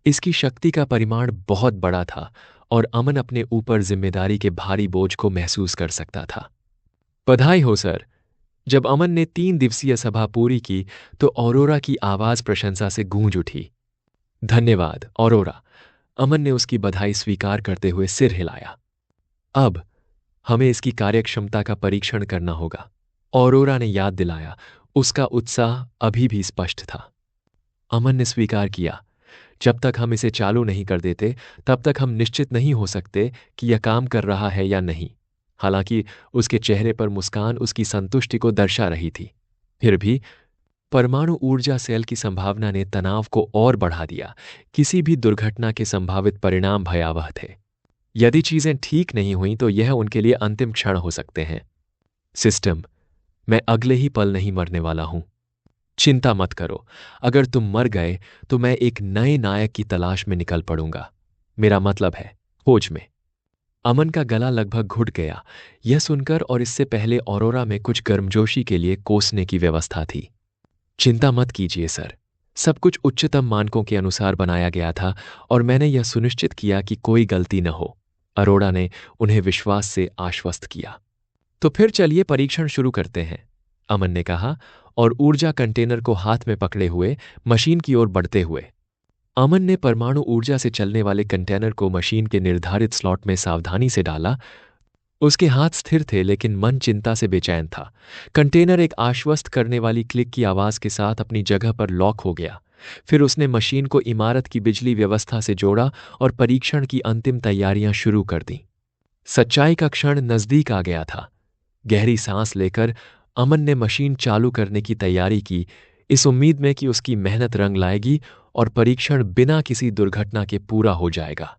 इसकी शक्ति का परिमाण बहुत बड़ा था और अमन अपने ऊपर जिम्मेदारी के भारी बोझ को महसूस कर सकता था। बधाई हो सर। जब अमन ने 3 दिवसीय सभा पूरी की तो ऑरोरा की आवाज प्रशंसा से गूंज उठी। धन्यवाद ऑरोरा, अमन ने उसकी बधाई स्वीकार करते हुए सिर हिलाया। अब हमें इसकी कार्यक्षमता का परीक्षण करना होगा, ऑरोरा ने याद दिलाया। उसका उत्साह अभी भी स्पष्ट था। अमन ने स्वीकार किया। जब तक हम इसे चालू नहीं कर देते तब तक हम निश्चित नहीं हो सकते कि यह काम कर रहा है या नहीं। हालांकि उसके चेहरे पर मुस्कान उसकी संतुष्टि को दर्शा रही थी। फिर भी परमाणु ऊर्जा सेल की संभावना ने तनाव को और बढ़ा दिया। किसी भी दुर्घटना के संभावित परिणाम भयावह थे। यदि चीजें ठीक नहीं हुई तो यह उनके लिए अंतिम क्षण हो सकते हैं। सिस्टम, मैं अगले ही पल नहीं मरने वाला हूं। चिंता मत करो, अगर तुम मर गए तो मैं एक नए नायक की तलाश में निकल पड़ूंगा। मेरा मतलब है खोज में। अमन का गला लगभग घुट गया यह सुनकर, और इससे पहले ऑरोरा में कुछ गर्मजोशी के लिए कोसने की व्यवस्था थी। चिंता मत कीजिए सर, सब कुछ उच्चतम मानकों के अनुसार बनाया गया था और मैंने यह सुनिश्चित किया कि कोई गलती न हो। अरोड़ा ने उन्हें विश्वास से आश्वस्त किया। तो फिर चलिए परीक्षण शुरू करते हैं, अमन ने कहा और ऊर्जा कंटेनर को हाथ में पकड़े हुए मशीन की ओर बढ़ते हुए। अमन ने परमाणु ऊर्जा से चलने वाले कंटेनर को मशीन के निर्धारित स्लॉट में सावधानी से डाला। उसके हाथ स्थिर थे लेकिन मन चिंता से बेचैन था। कंटेनर एक आश्वस्त करने वाली क्लिक की आवाज के साथ अपनी जगह पर लॉक हो गया। फिर उसने मशीन को इमारत की बिजली व्यवस्था से जोड़ा और परीक्षण की अंतिम तैयारियां शुरू कर दी। सच्चाई का क्षण नजदीक आ गया था। गहरी सांस लेकर अमन ने मशीन चालू करने की तैयारी की, इस उम्मीद में कि उसकी मेहनत रंग लाएगी और परीक्षण बिना किसी दुर्घटना के पूरा हो जाएगा।